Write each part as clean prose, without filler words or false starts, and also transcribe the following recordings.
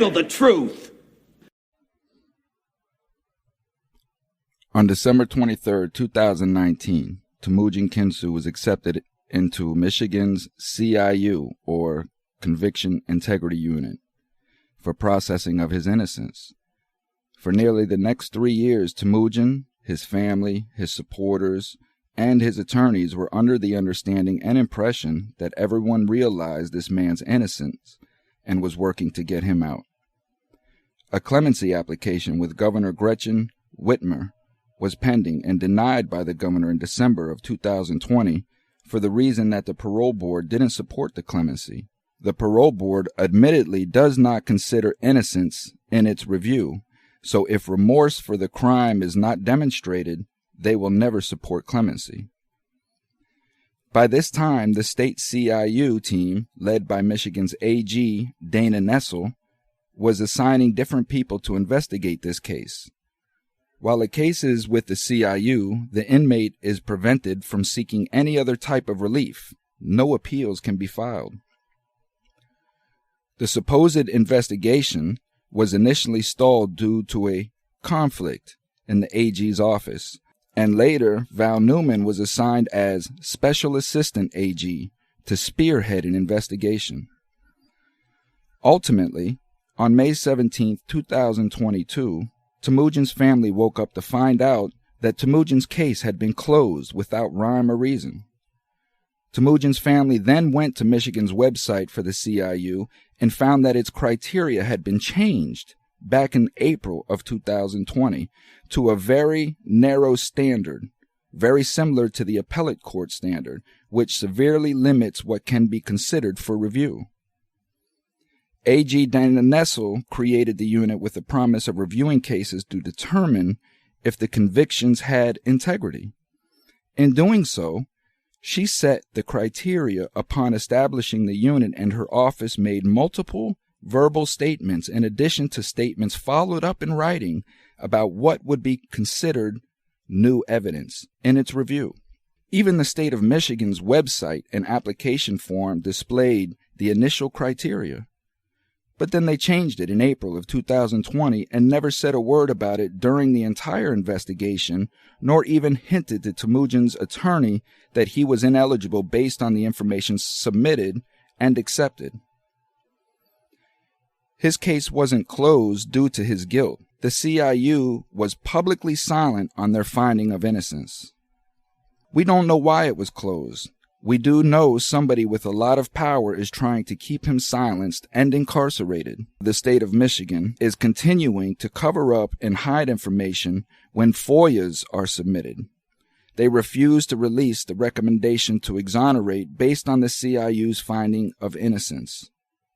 tell the truth. On December 23rd, 2019, Temujin Kinsu was accepted into Michigan's CIU, or Conviction Integrity Unit, for processing of his innocence. For nearly the next 3 years, Temujin, his family, his supporters, and his attorneys were under the understanding and impression that everyone realized this man's innocence and was working to get him out. A clemency application with Governor Gretchen Whitmer was pending and denied by the governor in December of 2020 for the reason that the parole board didn't support the clemency. The parole board admittedly does not consider innocence in its review, so if remorse for the crime is not demonstrated, they will never support clemency. By this time, the state CIU team, led by Michigan's AG, Dana Nessel, was assigning different people to investigate this case. While the case is with the CIU, the inmate is prevented from seeking any other type of relief. No appeals can be filed. The supposed investigation was initially stalled due to a conflict in the AG's office, and later Val Newman was assigned as Special Assistant AG to spearhead an investigation. Ultimately, on May 17, 2022, Temujin's family woke up to find out that Temujin's case had been closed without rhyme or reason. Temujin's family then went to Michigan's website for the CIU and found that its criteria had been changed back in April of 2020 to a very narrow standard, very similar to the appellate court standard, which severely limits what can be considered for review. AG Dana Nessel created the unit with the promise of reviewing cases to determine if the convictions had integrity. In doing so, she set the criteria upon establishing the unit, and her office made multiple verbal statements in addition to statements followed up in writing about what would be considered new evidence in its review. Even the state of Michigan's website and application form displayed the initial criteria. But then they changed it in April of 2020 and never said a word about it during the entire investigation, nor even hinted to Temujin's attorney that he was ineligible based on the information submitted and accepted. His case wasn't closed due to his guilt. The CIU was publicly silent on their finding of innocence. We don't know why it was closed. We do know somebody with a lot of power is trying to keep him silenced and incarcerated. The state of Michigan is continuing to cover up and hide information when FOIAs are submitted. They refuse to release the recommendation to exonerate based on the CIU's finding of innocence.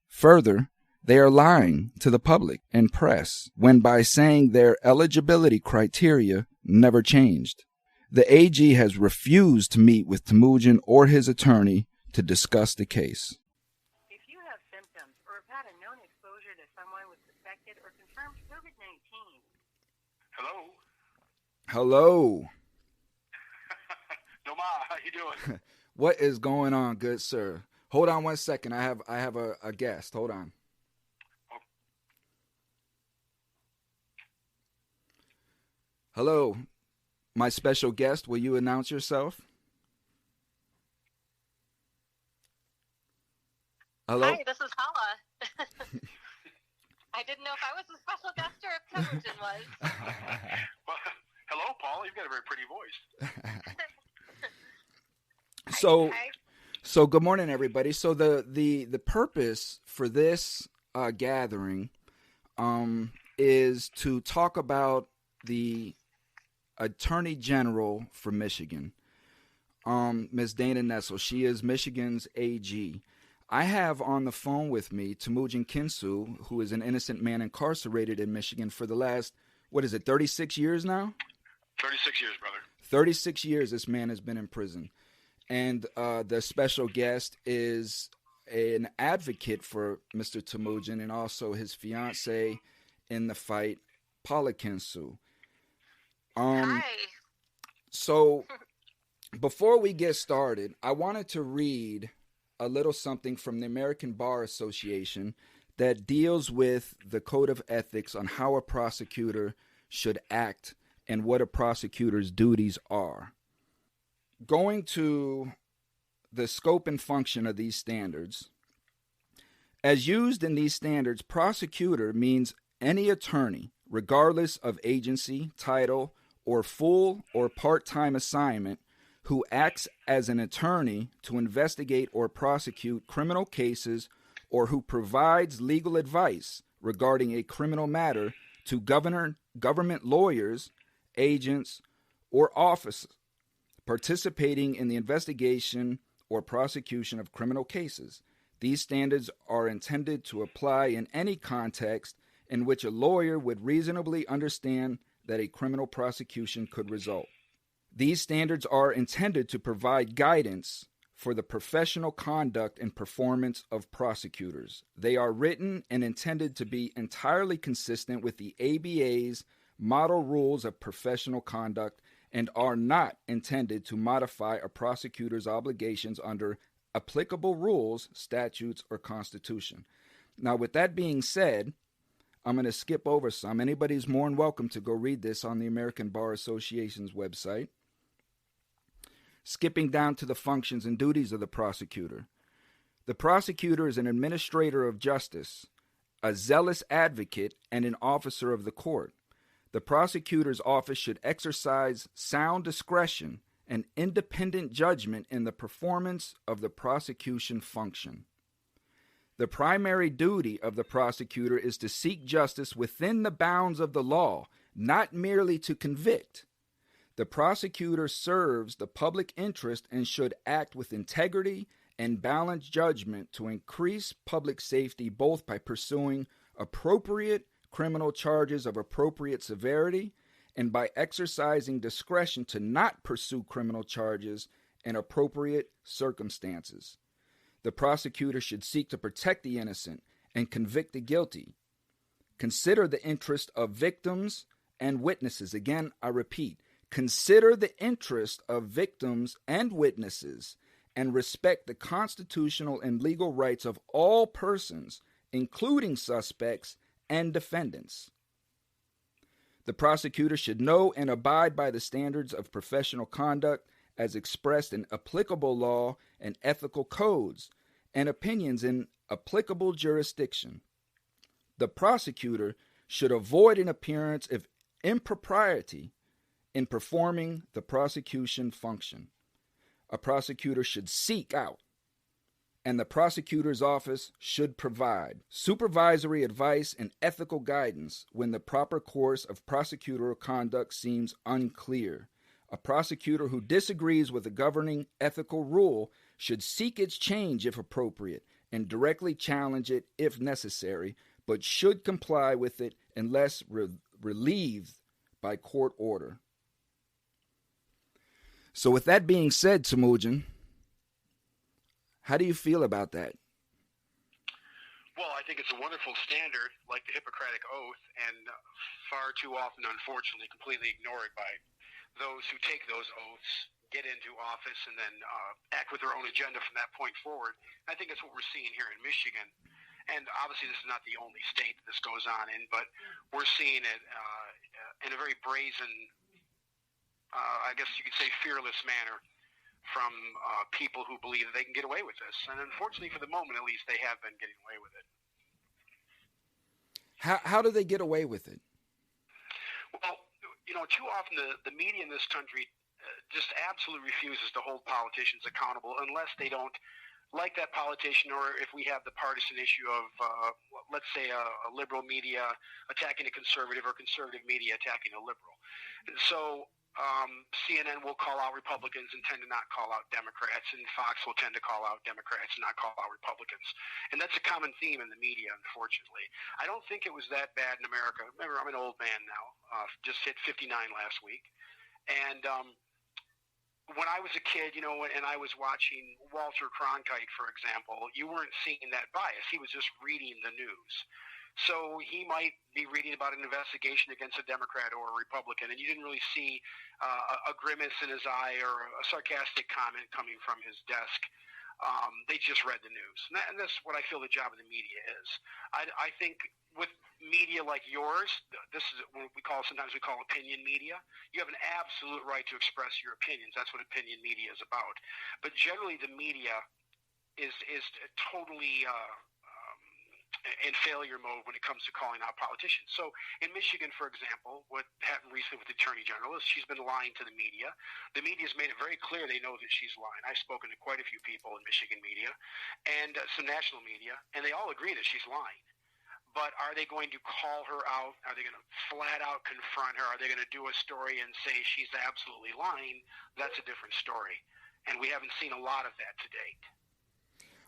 Further, they are lying to the public and press when by saying their eligibility criteria never changed. The AG has refused to meet with Temujin or his attorney to discuss the case. If you have symptoms or have had a known exposure to someone with suspected or confirmed COVID-19. Hello? Hello. Noma, how you doing? What is going on, good sir? Hold on 1 second. I have a guest. Hold on. Hello. My special guest, will you announce yourself? Hello? Hi, this is Hala. I didn't know if I was the special guest or if Temujin was. Well, hello, Paul. You've got a very pretty voice. So good morning, everybody. So the purpose for this gathering is to talk about the Attorney General for Michigan, Ms. Dana Nessel. She is Michigan's AG. I have on the phone with me Temujin Kinsu, who is an innocent man incarcerated in Michigan for the last, 36 years now? 36 years, brother. 36 years this man has been in prison. And the special guest is an advocate for Mr. Temujin and also his fiancée in the fight, Paula Kinsu. Hi. So before we get started, I wanted to read a little something from the American Bar Association that deals with the code of ethics on how a prosecutor should act and what a prosecutor's duties are. Going to the scope and function of these standards, as used in these standards, prosecutor means any attorney, regardless of agency, title, or full or part-time assignment, who acts as an attorney to investigate or prosecute criminal cases or who provides legal advice regarding a criminal matter to government lawyers, agents, or officers participating in the investigation or prosecution of criminal cases. These standards are intended to apply in any context in which a lawyer would reasonably understand that a criminal prosecution could result. These standards are intended to provide guidance for the professional conduct and performance of prosecutors. They are written and intended to be entirely consistent with the ABA's Model Rules of Professional Conduct and are not intended to modify a prosecutor's obligations under applicable rules, statutes, or constitution. Now, with that being said, I'm going to skip over some. Anybody's more than welcome to go read this on the American Bar Association's website. Skipping down to the functions and duties of the prosecutor. The prosecutor is an administrator of justice, a zealous advocate, and an officer of the court. The prosecutor's office should exercise sound discretion and independent judgment in the performance of the prosecution function. The primary duty of the prosecutor is to seek justice within the bounds of the law, not merely to convict. The prosecutor serves the public interest and should act with integrity and balanced judgment to increase public safety both by pursuing appropriate criminal charges of appropriate severity and by exercising discretion to not pursue criminal charges in appropriate circumstances. The prosecutor should seek to protect the innocent and convict the guilty. Consider the interest of victims and witnesses. Again, I repeat, consider the interest of victims and witnesses and respect the constitutional and legal rights of all persons, including suspects and defendants. The prosecutor should know and abide by the standards of professional conduct as expressed in applicable law and ethical codes and opinions in applicable jurisdiction. The prosecutor should avoid an appearance of impropriety in performing the prosecution function. A prosecutor should seek out, and the prosecutor's office should provide supervisory advice and ethical guidance when the proper course of prosecutorial conduct seems unclear. A prosecutor who disagrees with a governing ethical rule should seek its change if appropriate and directly challenge it if necessary, but should comply with it unless relieved by court order. So with that being said, Temujin, how do you feel about that? Well, I think it's a wonderful standard, like the Hippocratic Oath, and far too often, unfortunately, completely ignored by those who take those oaths, get into office, and then act with their own agenda from that point forward. I think that's what we're seeing here in Michigan. And obviously this is not the only state that this goes on in, but we're seeing it in a very brazen, I guess you could say fearless manner from people who believe that they can get away with this. And unfortunately, for the moment at least, they have been getting away with it. How do they get away with it? Well, too often the media in this country just absolutely refuses to hold politicians accountable unless they don't like that politician, or if we have the partisan issue of, let's say, a liberal media attacking a conservative or conservative media attacking a liberal. And so CNN will call out Republicans and tend to not call out Democrats, and Fox will tend to call out Democrats and not call out Republicans. And that's a common theme in the media, unfortunately. I don't think it was that bad in America. Remember, I'm an old man now, just hit 59 last week. And when I was a kid, and I was watching Walter Cronkite, for example, you weren't seeing that bias. He was just reading the news. So he might be reading about an investigation against a Democrat or a Republican, and you didn't really see a grimace in his eye or a sarcastic comment coming from his desk They just read the news. And that's what I feel the job of the media is. I think with media like yours, this is what sometimes we call opinion media. You have an absolute right to express your opinions. That's what opinion media is about. But generally the media is totally in failure mode when it comes to calling out politicians. So in Michigan, for example, what happened recently with the Attorney General is she's been lying to the media. The media's made it very clear they know that she's lying. I've spoken to quite a few people in Michigan media and some national media, and they all agree that she's lying. But are they going to call her out? Are they going to flat out confront her? Are they going to do a story and say she's absolutely lying? That's a different story. And we haven't seen a lot of that to date.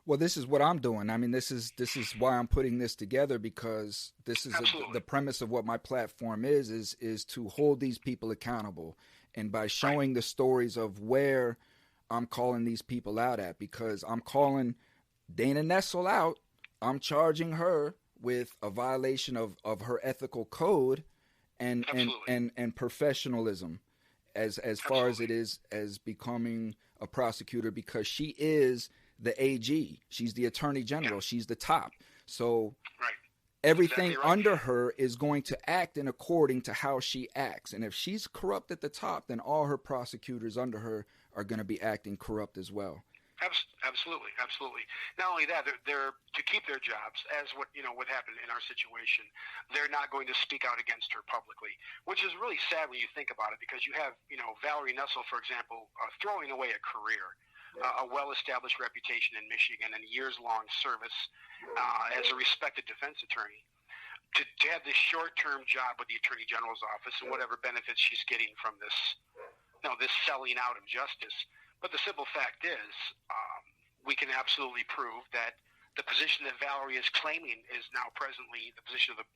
Well, this is what I'm doing. I mean, this is why I'm putting this together, because this is the premise of what my platform is to hold these people accountable. And by showing the stories of where I'm calling these people out at, because I'm calling Dana Nessel out, I'm charging her with a violation of her ethical code and professionalism as far as it is as becoming a prosecutor, because she is the AG. She's the Attorney General. She's the top. So everything exactly under her is going to act in according to how she acts. And if she's corrupt at the top, then all her prosecutors under her are going to be acting corrupt as well. Absolutely. Not only that, they're to keep their jobs, as what happened in our situation. They're not going to speak out against her publicly, which is really sad when you think about it, because you have Valerie Nessel, for example, throwing away a career. A well-established reputation in Michigan and years-long service as a respected defense attorney, to have this short-term job with the Attorney General's office and whatever benefits she's getting from this selling out of justice. But the simple fact is, we can absolutely prove that the position that Valerie is claiming is now presently the position of the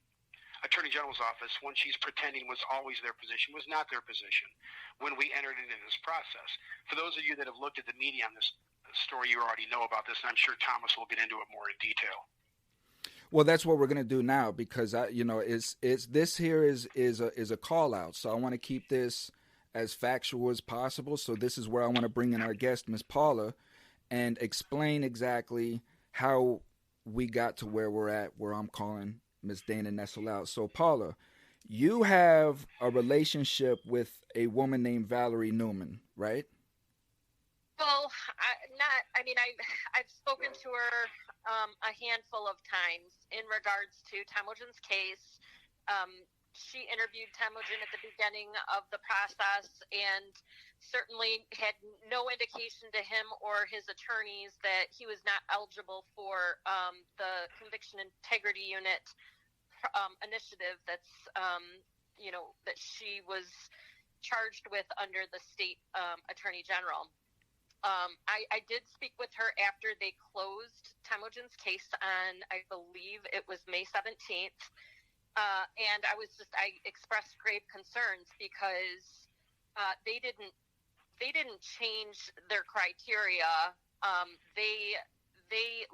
Attorney General's office, when she's pretending was always their position, was not their position when we entered into this process. For those of you that have looked at the media on this story, you already know about this, and I'm sure Thomas will get into it more in detail. Well, that's what we're going to do now, because this here is a call out. So I want to keep this as factual as possible. So this is where I want to bring in our guest, Ms. Paula, and explain exactly how we got to where we're at, where I'm calling Ms. Dana Nessel out. So, Paula, you have a relationship with a woman named Valerie Newman, right? Well, I've spoken to her a handful of times in regards to Temujin's case. She interviewed Temujin at the beginning of the process and certainly had no indication to him or his attorneys that he was not eligible for the Conviction Integrity Unit initiative that she was charged with under the state Attorney General. I did speak with her after they closed Temujin's case on, I believe it was May 17th. And I expressed grave concerns because they didn't change their criteria. They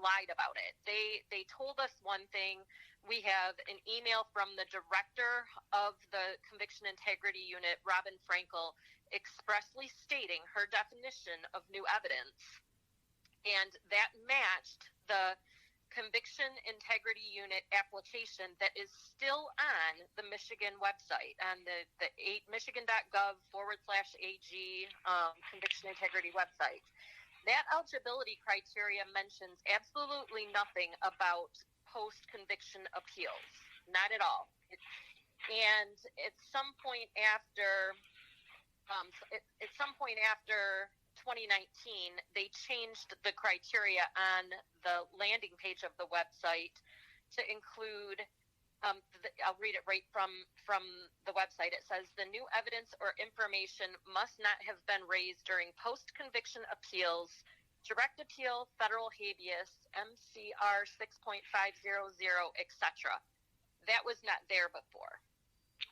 lied about it. They told us one thing. We have an email from the director of the Conviction Integrity Unit, Robin Frankel, expressly stating her definition of new evidence. And that matched the Conviction Integrity Unit application that is still on the Michigan website, on the michigan.gov/AG Conviction Integrity website. That eligibility criteria mentions absolutely nothing about post-conviction appeals, not at all. And at some point after 2019, they changed the criteria on the landing page of the website to include, I'll read it right from the website. It says, the new evidence or information must not have been raised during post-conviction appeals, direct appeal, federal habeas, MCR 6.500, etc. That was not there before.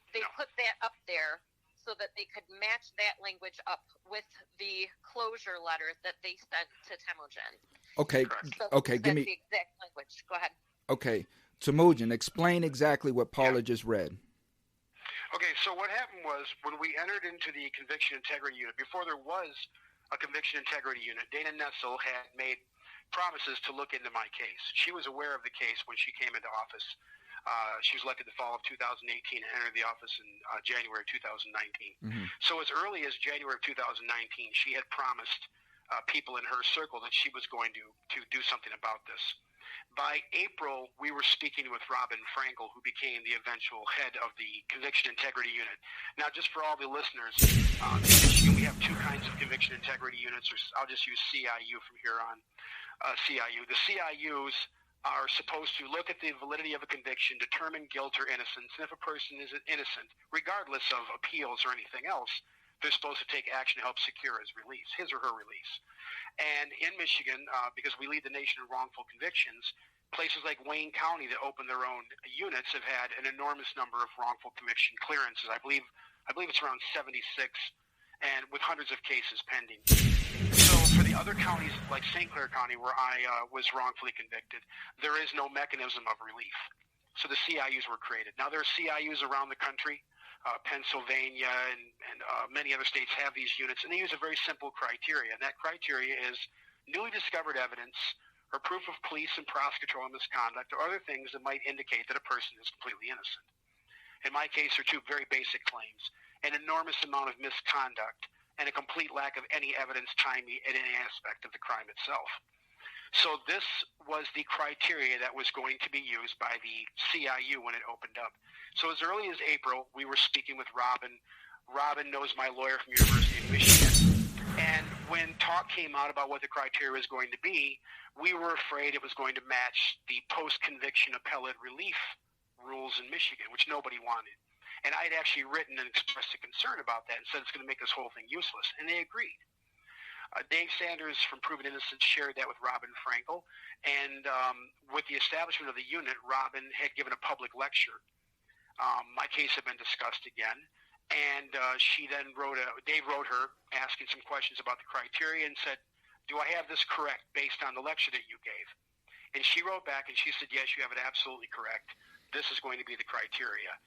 They put that up there so that they could match that language up with the closure letter that they sent to Temujin. Okay, give me the exact language. Go ahead. Okay, Temujin, explain exactly what Paula just read. Okay, so what happened was when we entered into the Conviction Integrity Unit, before there was a Conviction Integrity Unit, Dana Nessel had made promises to look into my case. She was aware of the case when she came into office. She was elected the fall of 2018 and entered the office in January 2019. Mm-hmm. So as early as January of 2019, she had promised people in her circle that she was going to do something about this. By April, we were speaking with Robin Frankel, who became the eventual head of the Conviction Integrity Unit. Now, just for all the listeners, in Michigan, we have two kinds of Conviction Integrity Units, or I'll just use CIU from here on. CIU. The CIUs are supposed to look at the validity of a conviction, determine guilt or innocence, and if a person is innocent, regardless of appeals or anything else, they're supposed to take action to help secure his or her release. And in Michigan, because we lead the nation in wrongful convictions, places like Wayne County that open their own units have had an enormous number of wrongful conviction clearances. I believe it's around 76, and with hundreds of cases pending. So for the other counties, like St. Clair County, where I was wrongfully convicted, there is no mechanism of relief. So the CIUs were created. Now there are CIUs around the country. Pennsylvania and many other states have these units, and they use a very simple criteria. And that criteria is newly discovered evidence or proof of police and prosecutorial misconduct or other things that might indicate that a person is completely innocent. In my case, there are two very basic claims: an enormous amount of misconduct and a complete lack of any evidence tying me at any aspect of the crime itself. So this was the criteria that was going to be used by the CIU when it opened up. So as early as April, we were speaking with Robin. Robin knows my lawyer from University of Michigan. And when talk came out about what the criteria was going to be, we were afraid it was going to match the post-conviction appellate relief rules in Michigan, which nobody wanted. And I had actually written and expressed a concern about that and said it's going to make this whole thing useless. And they agreed. Dave Sanders from Proven Innocence shared that with Robin Frankel. And with the establishment of the unit, Robin had given a public lecture. My case had been discussed again. And she then Dave wrote her asking some questions about the criteria and said, "Do I have this correct based on the lecture that you gave?" And she wrote back and she said, "Yes, you have it absolutely correct. This is going to be the criteria.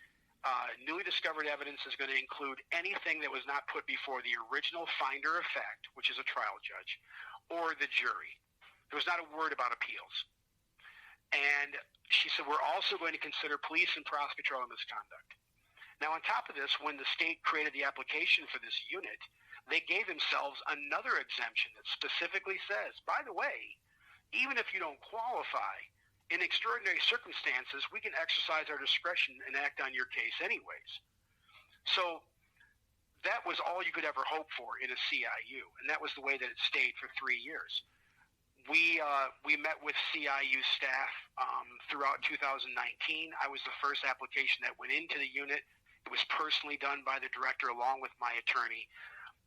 Newly discovered evidence is going to include anything that was not put before the original finder of fact, which is a trial judge, or the jury. There was not a word about appeals." And she said, "We're also going to consider police and prosecutorial misconduct." Now, on top of this, when the state created the application for this unit, they gave themselves another exemption that specifically says, by the way, even if you don't qualify, in extraordinary circumstances, we can exercise our discretion and act on your case anyways. So that was all you could ever hope for in a CIU, and that was the way that it stayed for 3 years. We met with CIU staff throughout 2019. I was the first application that went into the unit. It was personally done by the director along with my attorney.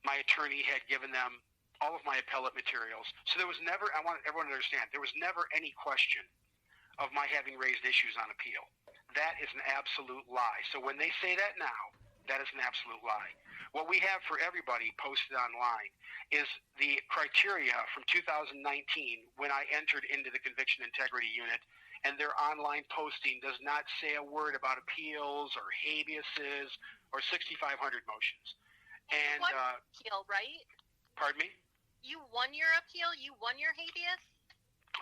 My attorney had given them all of my appellate materials. So there was never, I want everyone to understand, there was never any question of my having raised issues on appeal. That is an absolute lie. So when they say that now, that is an absolute lie. What we have for everybody posted online is the criteria from 2019 when I entered into the Conviction Integrity Unit, and their online posting does not say a word about appeals or habeases or 6,500 motions. And appeal, right? Pardon me? You won your appeal? You won your habeas?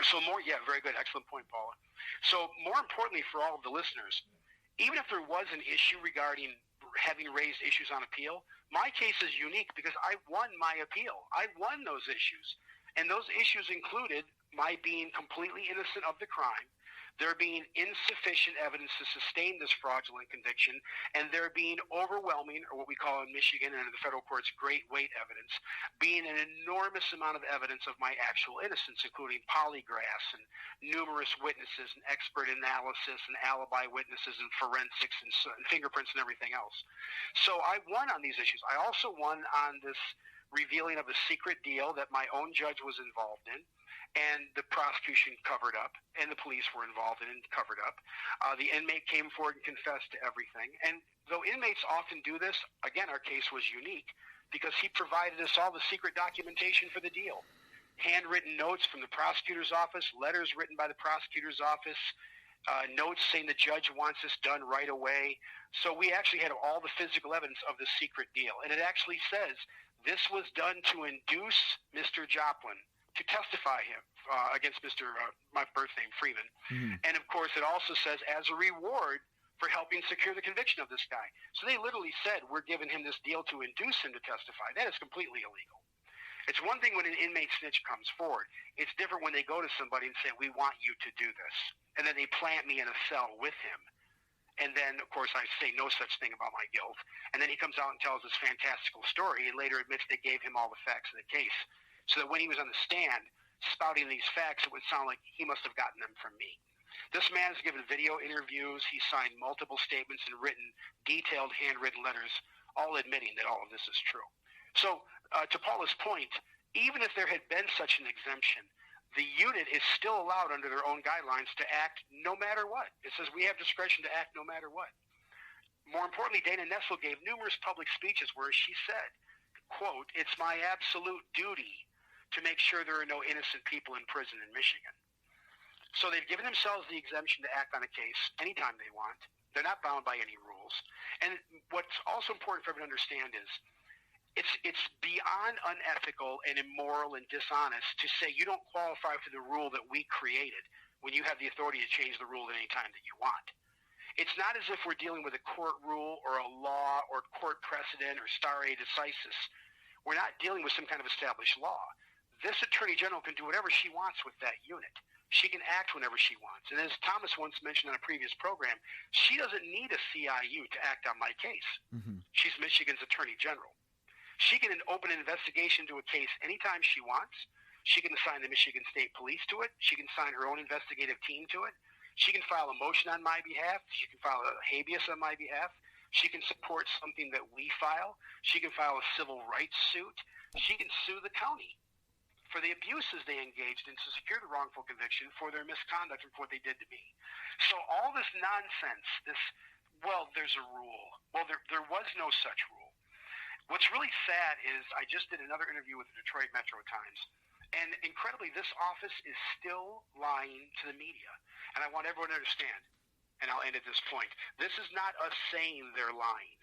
So very good. Excellent point, Paula. So more importantly for all of the listeners, even if there was an issue regarding having raised issues on appeal, my case is unique because I won my appeal. I won those issues. And those issues included my being completely innocent of the crime, there being insufficient evidence to sustain this fraudulent conviction, and there being overwhelming, or what we call in Michigan and in the federal courts, great weight evidence, being an enormous amount of evidence of my actual innocence, including polygraphs and numerous witnesses and expert analysis and alibi witnesses and forensics and fingerprints and everything else. So I won on these issues. I also won on this revealing of a secret deal that my own judge was involved in, and the prosecution covered up, and the police were involved in and covered up. The inmate came forward and confessed to everything. And though inmates often do this, again, our case was unique because he provided us all the secret documentation for the deal. Handwritten notes from the prosecutor's office, letters written by the prosecutor's office, notes saying the judge wants this done right away. So we actually had all the physical evidence of the secret deal. And it actually says this was done to induce Mr. Joplin to testify against Mr. My birth name, Freeman. Mm-hmm. And, of course, it also says as a reward for helping secure the conviction of this guy. So they literally said, we're giving him this deal to induce him to testify. That is completely illegal. It's one thing when an inmate snitch comes forward. It's different when they go to somebody and say, we want you to do this. And then they plant me in a cell with him. And then, of course, I say no such thing about my guilt. And then he comes out and tells this fantastical story and later admits they gave him all the facts of the case. So that when he was on the stand spouting these facts, it would sound like he must have gotten them from me. This man has given video interviews. He signed multiple statements and written detailed handwritten letters, all admitting that all of this is true. So to Paula's point, even if there had been such an exemption, the unit is still allowed under their own guidelines to act no matter what. It says we have discretion to act no matter what. More importantly, Dana Nessel gave numerous public speeches where she said, quote, it's my absolute duty to make sure there are no innocent people in prison in Michigan. So they've given themselves the exemption to act on a case anytime they want. They're not bound by any rules. And what's also important for everyone to understand is it's beyond unethical and immoral and dishonest to say you don't qualify for the rule that we created when you have the authority to change the rule at any time that you want. It's not as if we're dealing with a court rule or a law or court precedent or stare decisis. We're not dealing with some kind of established law. This attorney general can do whatever she wants with that unit. She can act whenever she wants. And as Thomas once mentioned on a previous program, she doesn't need a CIU to act on my case. Mm-hmm. She's Michigan's attorney general. She can open an investigation to a case anytime she wants. She can assign the Michigan State Police to it. She can assign her own investigative team to it. She can file a motion on my behalf. She can file a habeas on my behalf. She can support something that we file. She can file a civil rights suit. She can sue the county for the abuses they engaged in to secure the wrongful conviction for their misconduct and for what they did to me. So all this nonsense, there's a rule. Well, there was no such rule. What's really sad is I just did another interview with the Detroit Metro Times, and incredibly, this office is still lying to the media. And I want everyone to understand, and I'll end at this point, this is not us saying they're lying.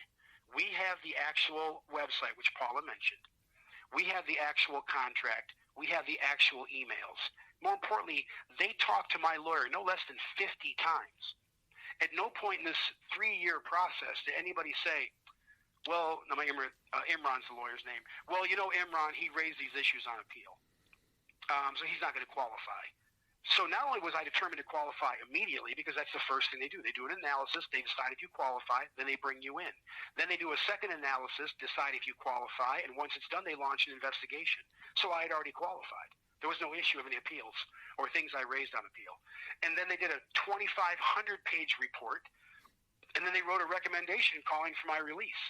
We have the actual website, which Paula mentioned. We have the actual contract. We have the actual emails. More importantly, they talked to my lawyer no less than 50 times. At no point in this 3-year process did anybody say, well, no, Imran's the lawyer's name. Well, Imran, he raised these issues on appeal. So he's not going to qualify. So not only was I determined to qualify immediately, because that's the first thing they do. They do an analysis. They decide if you qualify. Then they bring you in. Then they do a second analysis, decide if you qualify. And once it's done, they launch an investigation. So I had already qualified. There was no issue of any appeals or things I raised on appeal. And then they did a 2,500-page report. And then they wrote a recommendation calling for my release.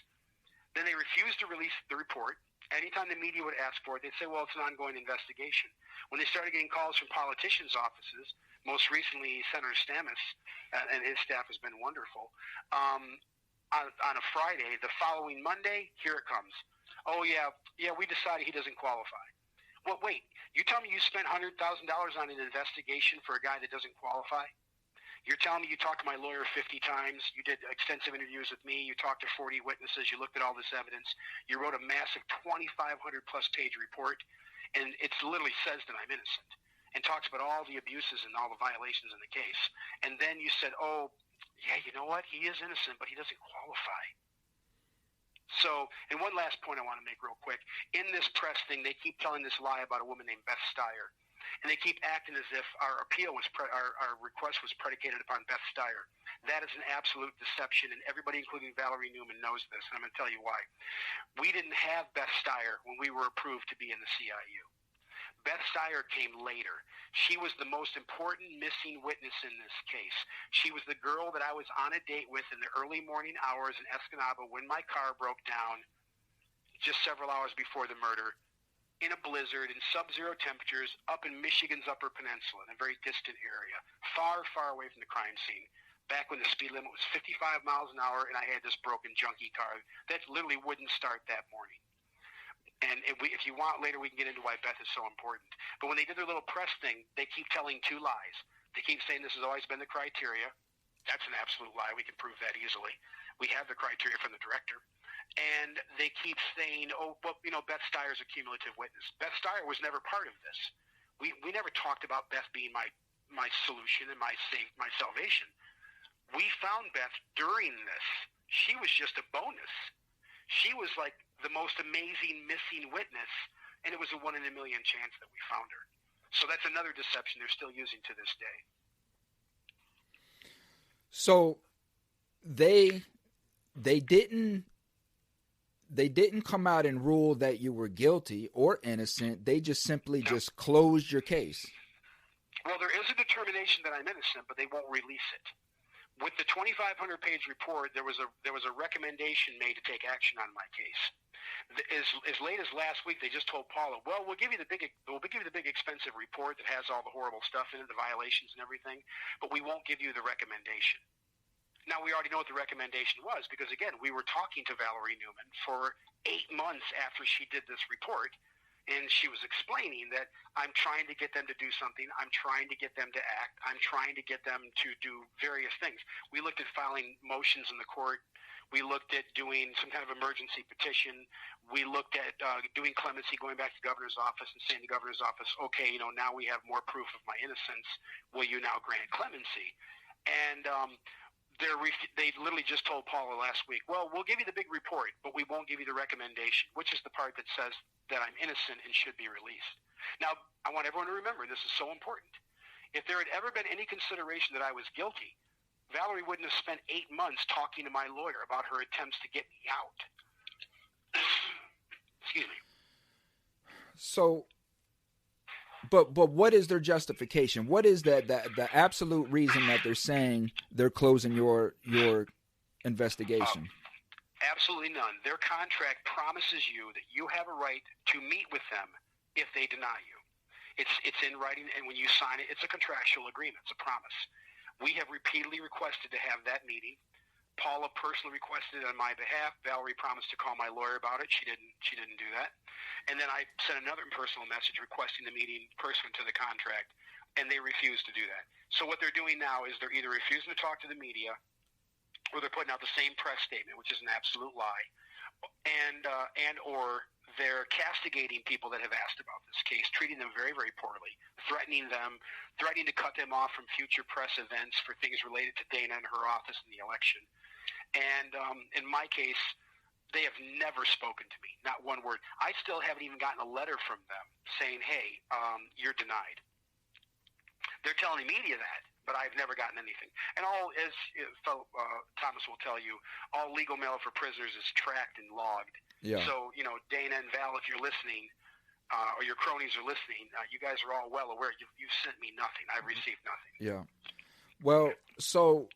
Then they refused to release the report. Anytime the media would ask for it, they'd say, well, it's an ongoing investigation. When they started getting calls from politicians' offices, most recently Senator Stamets, and his staff has been wonderful, on a Friday, the following Monday, here it comes. Oh, yeah, we decided he doesn't qualify. Well, wait, you tell me you spent $100,000 on an investigation for a guy that doesn't qualify? You're telling me you talked to my lawyer 50 times, you did extensive interviews with me, you talked to 40 witnesses, you looked at all this evidence, you wrote a massive 2,500-plus page report, and it literally says that I'm innocent and talks about all the abuses and all the violations in the case. And then you said, oh, yeah, you know what? He is innocent, but he doesn't qualify. So, and one last point I want to make real quick. In this press thing, they keep telling this lie about a woman named Beth Steyer. And they keep acting as if our request was predicated upon Beth Steyer. That is an absolute deception, and everybody, including Valerie Newman, knows this, and I'm going to tell you why. We didn't have Beth Steyer when we were approved to be in the CIU. Beth Steyer came later. She was the most important missing witness in this case. She was the girl that I was on a date with in the early morning hours in Escanaba when my car broke down just several hours before the murder, in a blizzard, in sub-zero temperatures, up in Michigan's Upper Peninsula, in a very distant area, far, far away from the crime scene, back when the speed limit was 55 miles an hour and I had this broken, junky car that literally wouldn't start that morning. And if you want, later we can get into why Beth is so important. But when they did their little press thing, they keep telling two lies. They keep saying this has always been the criteria. That's an absolute lie. We can prove that easily. We have the criteria from the director. And they keep saying, oh, well, Beth Steyer's a cumulative witness. Beth Steyer was never part of this. We never talked about Beth being my solution and my salvation. We found Beth during this. She was just a bonus. She was like the most amazing missing witness, and it was a 1 in a million chance that we found her. So that's another deception they're still using to this day. So they didn't come out and rule that you were guilty or innocent. They just simply just closed your case. Well, there is a determination that I'm innocent, but they won't release it. With the 2,500-page report, there was a recommendation made to take action on my case. As late as last week, they just told Paula, "Well, we'll give you the big expensive report that has all the horrible stuff in it, the violations and everything, but we won't give you the recommendation." Now, we already know what the recommendation was because, again, we were talking to Valerie Newman for 8 months after she did this report, and she was explaining that I'm trying to get them to do something. I'm trying to get them to act. I'm trying to get them to do various things. We looked at filing motions in the court. We looked at doing some kind of emergency petition. We looked at doing clemency, going back to the governor's office and saying to the governor's office, okay, now we have more proof of my innocence. Will you now grant clemency? And they literally just told Paula last week, well, we'll give you the big report, but we won't give you the recommendation, which is the part that says that I'm innocent and should be released. Now, I want everyone to remember, this is so important. If there had ever been any consideration that I was guilty, Valerie wouldn't have spent 8 months talking to my lawyer about her attempts to get me out. Excuse me. So, but what is their justification? What is the absolute reason that they're saying they're closing your investigation? Absolutely none. Their contract promises you that you have a right to meet with them if they deny you. It's in writing, and when you sign it, it's a contractual agreement. It's a promise. We have repeatedly requested to have that meeting. Paula personally requested it on my behalf. Valerie promised to call my lawyer about it. She didn't do that. And then I sent another personal message requesting the meeting pursuant to the contract, and they refused to do that. So what they're doing now is they're either refusing to talk to the media, or they're putting out the same press statement, which is an absolute lie, and or they're castigating people that have asked about this case, treating them very, very poorly, threatening to cut them off from future press events for things related to Dana and her office in the election. And in my case, they have never spoken to me, not one word. I still haven't even gotten a letter from them saying, hey, you're denied. They're telling the media that, but I've never gotten anything. And as Thomas will tell you, all legal mail for prisoners is tracked and logged. Yeah. So, Dana and Val, if you're listening, or your cronies are listening, you guys are all well aware. You've sent me nothing. I've received nothing. Yeah. Well, so,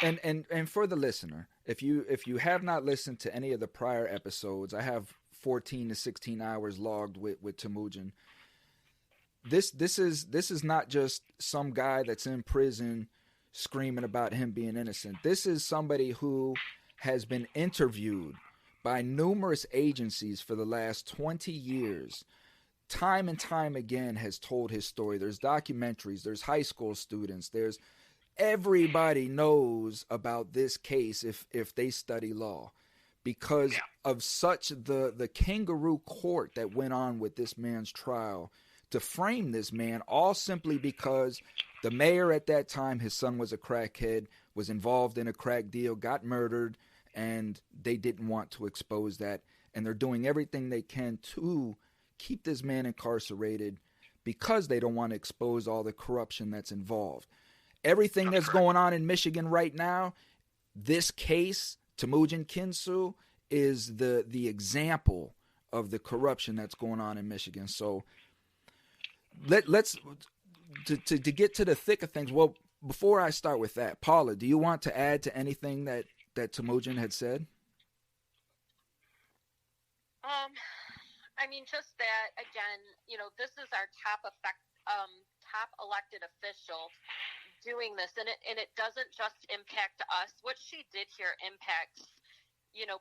and for the listener, if you have not listened to any of the prior episodes, I have 14 to 16 hours logged with Temujin. This is not just some guy that's in prison screaming about him being innocent. This is somebody who has been interviewed by numerous agencies for the last 20 years, time and time again has told his story. There's documentaries, there's high school students, everybody knows about this case if they study law, because of such the kangaroo court that went on with this man's trial to frame this man, all simply because the mayor at that time, his son was a crackhead, was involved in a crack deal, got murdered, and they didn't want to expose that. And they're doing everything they can to keep this man incarcerated because they don't want to expose all the corruption that's involved. Everything that's going on in Michigan right now, this case, Temujin Kinsu, is the example of the corruption that's going on in Michigan. So let's get to the thick of things. Well, before I start with that, Paula, do you want to add to anything that Temujin had said? I mean, just that, again, this is our top elected official doing this, and it doesn't just impact us. What she did here impacts,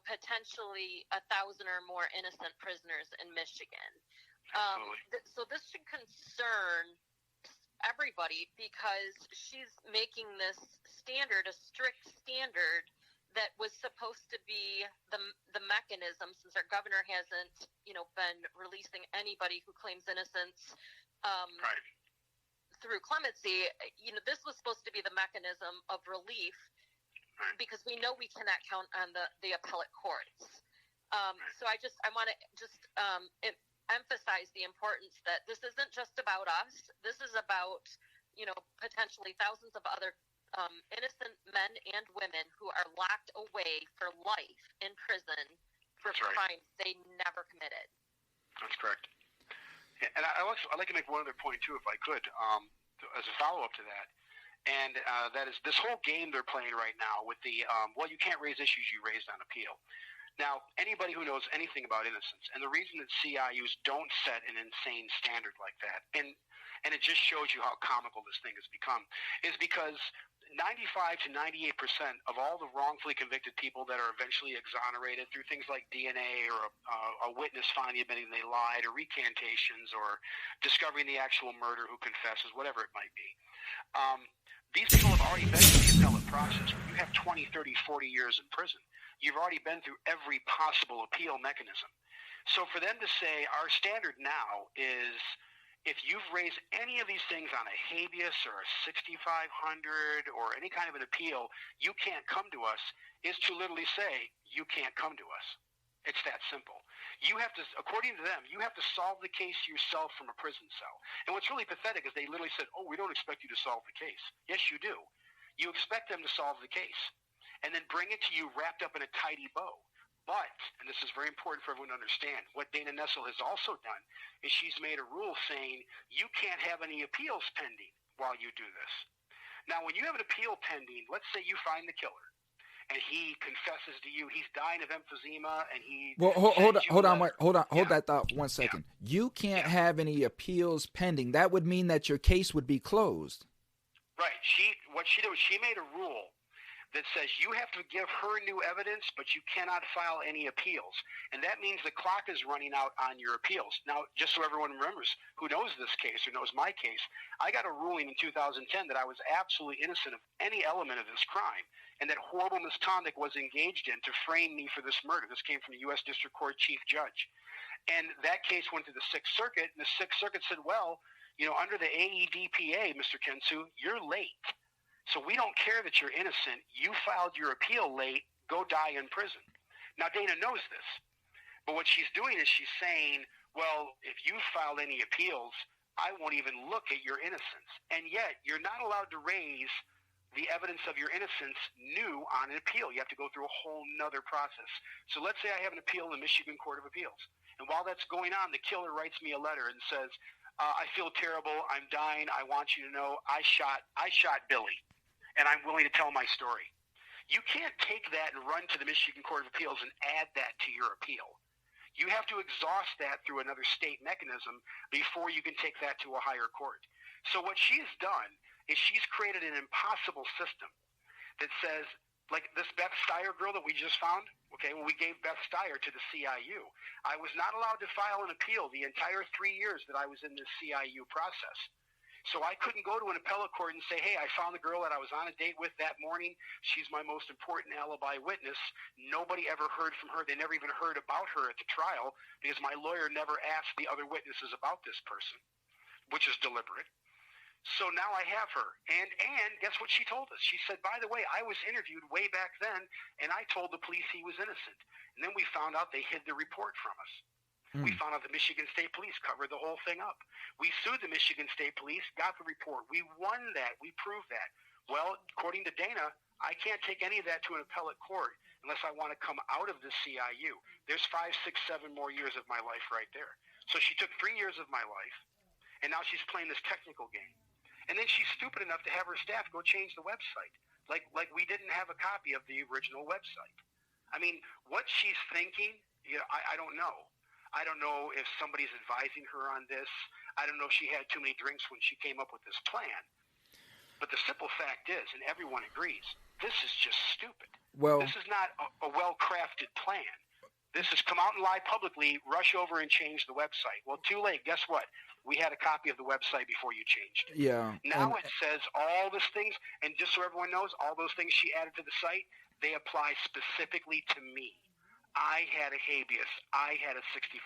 potentially 1,000 or more innocent prisoners in Michigan. So this should concern everybody, because she's making this standard a strict standard that was supposed to be the mechanism, since our governor hasn't been releasing anybody who claims innocence, Right. through clemency, this was supposed to be the mechanism of relief, Right. because we know we cannot count on the appellate courts. So I want to just emphasize the importance that this isn't just about us. This is about, potentially thousands of other innocent men and women who are locked away for life in prison for crimes they never committed. That's correct. And I'd like to make one other point, too, if I could, as a follow-up to that. And that is this whole game they're playing right now with the, you can't raise issues you raised on appeal. Now, anybody who knows anything about innocence, and the reason that CIUs don't set an insane standard like that, and it just shows you how comical this thing has become, is because 95 to 98% of all the wrongfully convicted people that are eventually exonerated through things like DNA or a witness finally admitting they lied, or recantations, or discovering the actual murder who confesses, whatever it might be. These people have already been through the appellate process. When you have 20, 30, 40 years in prison, you've already been through every possible appeal mechanism. So for them to say our standard now is if you've raised any of these things on a habeas or a 6500 or any kind of an appeal, you can't come to us, is to literally say you can't come to us. It's that simple. You have to, according to them, you have to solve the case yourself from a prison cell. And what's really pathetic is they literally said, we don't expect you to solve the case. Yes, you do. You expect them to solve the case and then bring it to you wrapped up in a tidy bow. But, and this is very important for everyone to understand, what Dana Nessel has also done is she's made a rule saying you can't have any appeals pending while you do this. Now, when you have an appeal pending, let's say you find the killer, and he confesses to you he's dying of emphysema, and he hold that thought 1 second. You can't have any appeals pending. That would mean that your case would be closed. Right. What she did was she made a rule that says you have to give her new evidence, but you cannot file any appeals. And that means the clock is running out on your appeals. Now, just so everyone remembers who knows this case or knows my case, I got a ruling in 2010 that I was absolutely innocent of any element of this crime, and that horrible misconduct was engaged in to frame me for this murder. This came from the U.S. District Court Chief Judge. And that case went to the Sixth Circuit, and the Sixth Circuit said, well, under the AEDPA, Mr. Kensu, you're late. So we don't care that you're innocent. You filed your appeal late. Go die in prison. Now, Dana knows this. But what she's doing is she's saying, well, if you filed any appeals, I won't even look at your innocence. And yet, you're not allowed to raise the evidence of your innocence new on an appeal. You have to go through a whole nother process. So let's say I have an appeal in the Michigan Court of Appeals. And while that's going on, the killer writes me a letter and says, I feel terrible. I'm dying. I want you to know I shot Billy. And I'm willing to tell my story. You can't take that and run to the Michigan Court of Appeals and add that to your appeal. You have to exhaust that through another state mechanism before you can take that to a higher court. So what she's done is she's created an impossible system that says, like this Beth Steyer girl that we just found, we gave Beth Steyer to the CIU. I was not allowed to file an appeal the entire 3 years that I was in this CIU process. So I couldn't go to an appellate court and say, hey, I found the girl that I was on a date with that morning. She's my most important alibi witness. Nobody ever heard from her. They never even heard about her at the trial because my lawyer never asked the other witnesses about this person, which is deliberate. So now I have her. And guess what she told us? She said, by the way, I was interviewed way back then, and I told the police he was innocent. And then we found out they hid the report from us. We found out the Michigan State Police covered the whole thing up. We sued the Michigan State Police, got the report. We won that. We proved that. Well, according to Dana, I can't take any of that to an appellate court unless I want to come out of the CIU. There's 5, 6, 7 more years of my life right there. So she took 3 years of my life, and now she's playing this technical game. And then she's stupid enough to have her staff go change the website, like we didn't have a copy of the original website. I mean, what she's thinking, I don't know. I don't know if somebody's advising her on this. I don't know if she had too many drinks when she came up with this plan. But the simple fact is, and everyone agrees, this is just stupid. Well, this is not a well-crafted plan. This is come out and lie publicly, rush over and change the website. Well, too late. Guess what? We had a copy of the website before you changed it. Yeah. Now it says all those things, and just so everyone knows, all those things she added to the site, they apply specifically to me. I had a habeas. I had a 6500.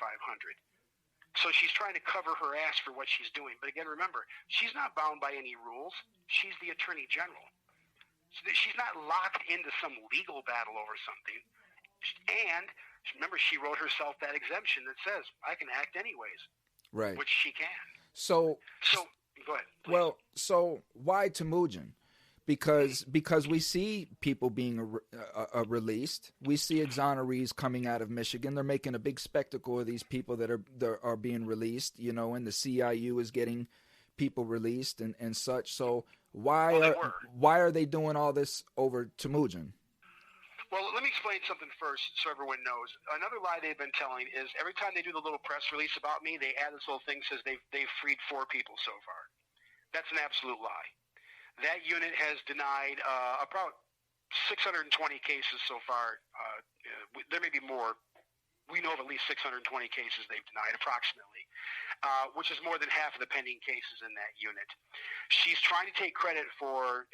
So she's trying to cover her ass for what she's doing. But again, remember, she's not bound by any rules. She's the Attorney General. So she's not locked into some legal battle over something. And remember, she wrote herself that exemption that says, I can act anyways. Right. Which she can. So go ahead. Please. Well, so why Temujin? Because we see people being released. We see exonerees coming out of Michigan. They're making a big spectacle of these people that are being released, you know, and the CIU is getting people released and such. So why are they doing all this over Temujin? Well, let me explain something first so everyone knows. Another lie they've been telling is every time they do the little press release about me, they add this little thing that says they've freed 4 people so far. That's an absolute lie. That unit has denied about 620 cases so far. There may be more. We know of at least 620 cases they've denied, approximately, which is more than half of the pending cases in that unit. She's trying to take credit for,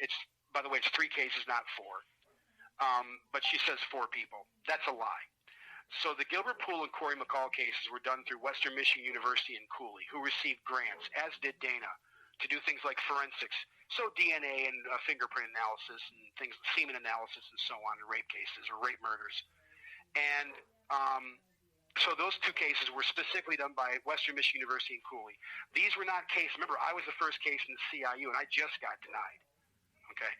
by the way, it's 3 cases, not 4. But she says 4 people. That's a lie. So the Gilbert Poole and Corey McCall cases were done through Western Michigan University in Cooley, who received grants, as did Dana, to do things like forensics, so DNA and fingerprint analysis and things, semen analysis and so on in rape cases or rape murders. And so those 2 cases were specifically done by Western Michigan University in Cooley. These were not cases. Remember, I was the first case in the CIU, and I just got denied. Okay,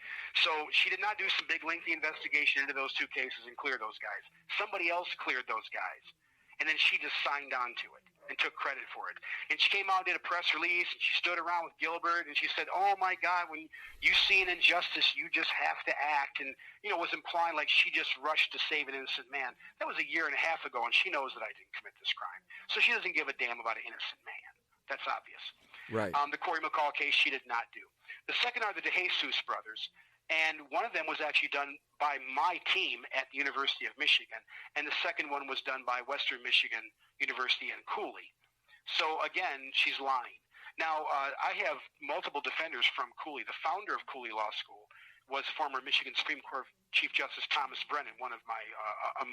so she did not do some big lengthy investigation into those 2 cases and clear those guys. Somebody else cleared those guys, and then she just signed on to it and took credit for it. And she came out and did a press release, and she stood around with Gilbert, and she said, oh my God, when you see an injustice, you just have to act, and, you know, was implying like she just rushed to save an innocent man. That was a year and a half ago, and she knows that I didn't commit this crime. So she doesn't give a damn about an innocent man. That's obvious. Right. The Corey McCall case she did not do. The second are the DeJesus brothers, and one of them was actually done by my team at the University of Michigan, and the second one was done by Western Michigan University in Cooley. So again, she's lying. Now, I have multiple defenders from Cooley. The founder of Cooley Law School was former Michigan Supreme Court Chief Justice Thomas Brennan, one of my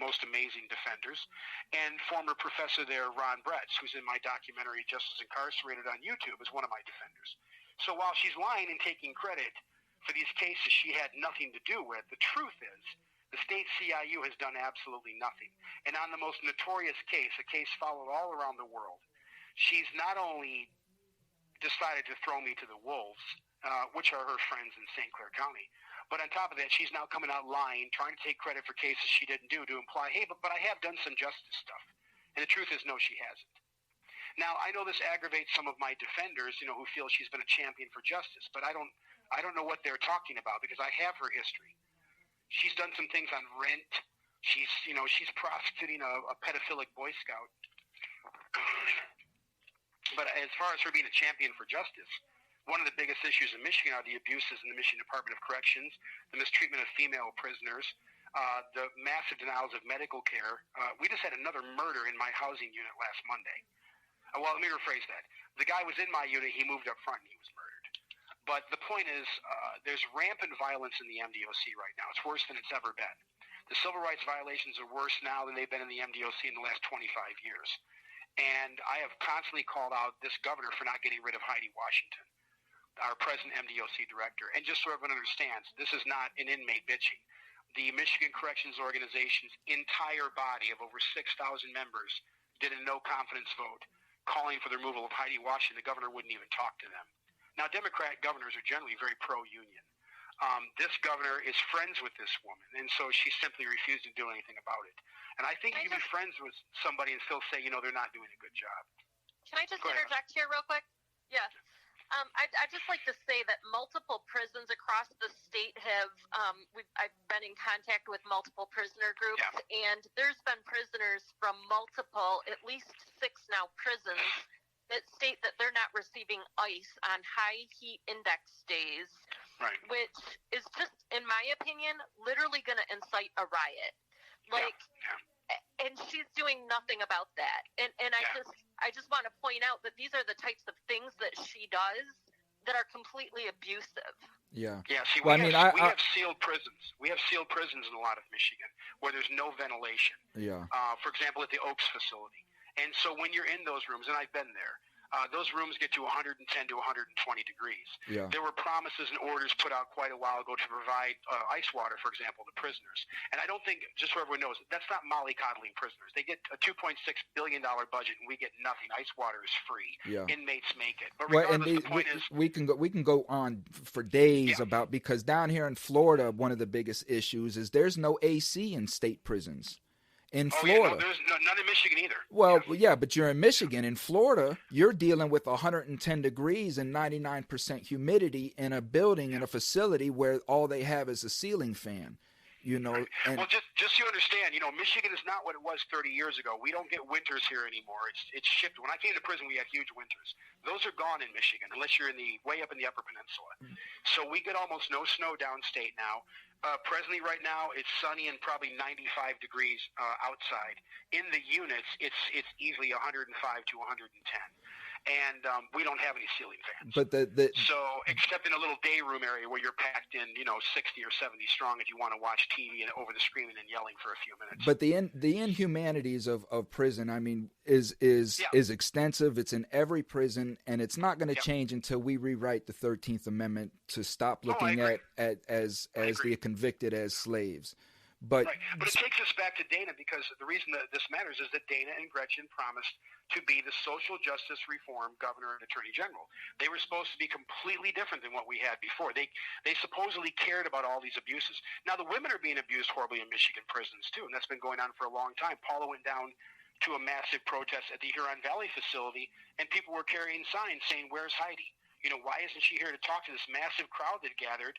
most amazing defenders, and former professor there, Ron Bretz, who's in my documentary Justice Incarcerated on YouTube, is one of my defenders. So while she's lying and taking credit for these cases she had nothing to do with, the truth is the state CIU has done absolutely nothing. And on the most notorious case, a case followed all around the world, she's not only decided to throw me to the wolves, which are her friends in St. Clair County, but on top of that, she's now coming out lying, trying to take credit for cases she didn't do to imply, hey, but I have done some justice stuff. And the truth is, no, she hasn't. Now, I know this aggravates some of my defenders, you know, who feel she's been a champion for justice, but I don't know what they're talking about because I have her history. She's done some things on rent. She's prosecuting a pedophilic Boy Scout. But as far as her being a champion for justice, one of the biggest issues in Michigan are the abuses in the Michigan Department of Corrections, the mistreatment of female prisoners, the massive denials of medical care. We just had another murder in my housing unit last Monday. Well, let me rephrase that. The guy was in my unit. He moved up front and he was murdered. But the point is, there's rampant violence in the MDOC right now. It's worse than it's ever been. The civil rights violations are worse now than they've been in the MDOC in the last 25 years. And I have constantly called out this governor for not getting rid of Heidi Washington, our present MDOC director. And just so everyone understands, this is not an inmate bitching. The Michigan Corrections Organization's entire body of over 6,000 members did a no-confidence vote calling for the removal of Heidi Washington. The governor wouldn't even talk to them. Now, Democrat governors are generally very pro-union. This governor is friends with this woman, and so she simply refused to do anything about it. And I think you can be friends with somebody and still say, you know, they're not doing a good job. Can I just interject here real quick? Yeah. I'd just like to say that multiple prisons across the state have, I've been in contact with multiple prisoner groups, and there's been prisoners from multiple, at least 6 now, prisons that state that they're not receiving ICE on high heat index days, right, which is just, in my opinion, literally going to incite a riot. And she's doing nothing about that. And I just want to point out that these are the types of things that she does that are completely abusive. Yeah. See, we have sealed prisons. We have sealed prisons in a lot of Michigan where there's no ventilation. Yeah. For example, at the Oaks facility. And so when you're in those rooms, and I've been there, those rooms get to 110 to 120 degrees. Yeah. There were promises and orders put out quite a while ago to provide ice water, for example, to prisoners. And I don't think, just so everyone knows, that's not mollycoddling prisoners. They get a $2.6 billion budget, and we get nothing. Ice water is free. Yeah. Inmates make it. But regardless, the point is, we can go on for days about, because down here in Florida, one of the biggest issues is there's no AC in state prisons. In Florida. Yeah, there's none in Michigan either. Well, yeah, but you're in Michigan. In Florida, you're dealing with 110 degrees and 99% humidity in a building, in a facility where all they have is a ceiling fan. You know, right. And, well, just so you understand, Michigan is not what it was 30 years ago. We don't get winters here anymore. It's shifted. When I came to prison, we had huge winters. Those are gone in Michigan, unless you're way up in the Upper Peninsula. So we get almost no snow downstate now. Presently, right now, it's sunny and probably 95 degrees outside. In the units, it's easily 105 to 110. And we don't have any ceiling fans. But so except in a little day room area where you're packed in, 60 or 70 strong if you want to watch TV and over the screaming and yelling for a few minutes. But the inhumanities of prison, I mean, is extensive. It's in every prison, and it's not going to change until we rewrite the 13th Amendment to stop looking at as the convicted as slaves. But it takes us back to Dana, because the reason that this matters is that Dana and Gretchen promised to be the social justice reform governor and attorney general. They were supposed to be completely different than what we had before. They supposedly cared about all these abuses. Now, the women are being abused horribly in Michigan prisons, too, and that's been going on for a long time. Paula went down to a massive protest at the Huron Valley facility, and people were carrying signs saying, "Where's Heidi? Why isn't she here to talk to this massive crowd that gathered?"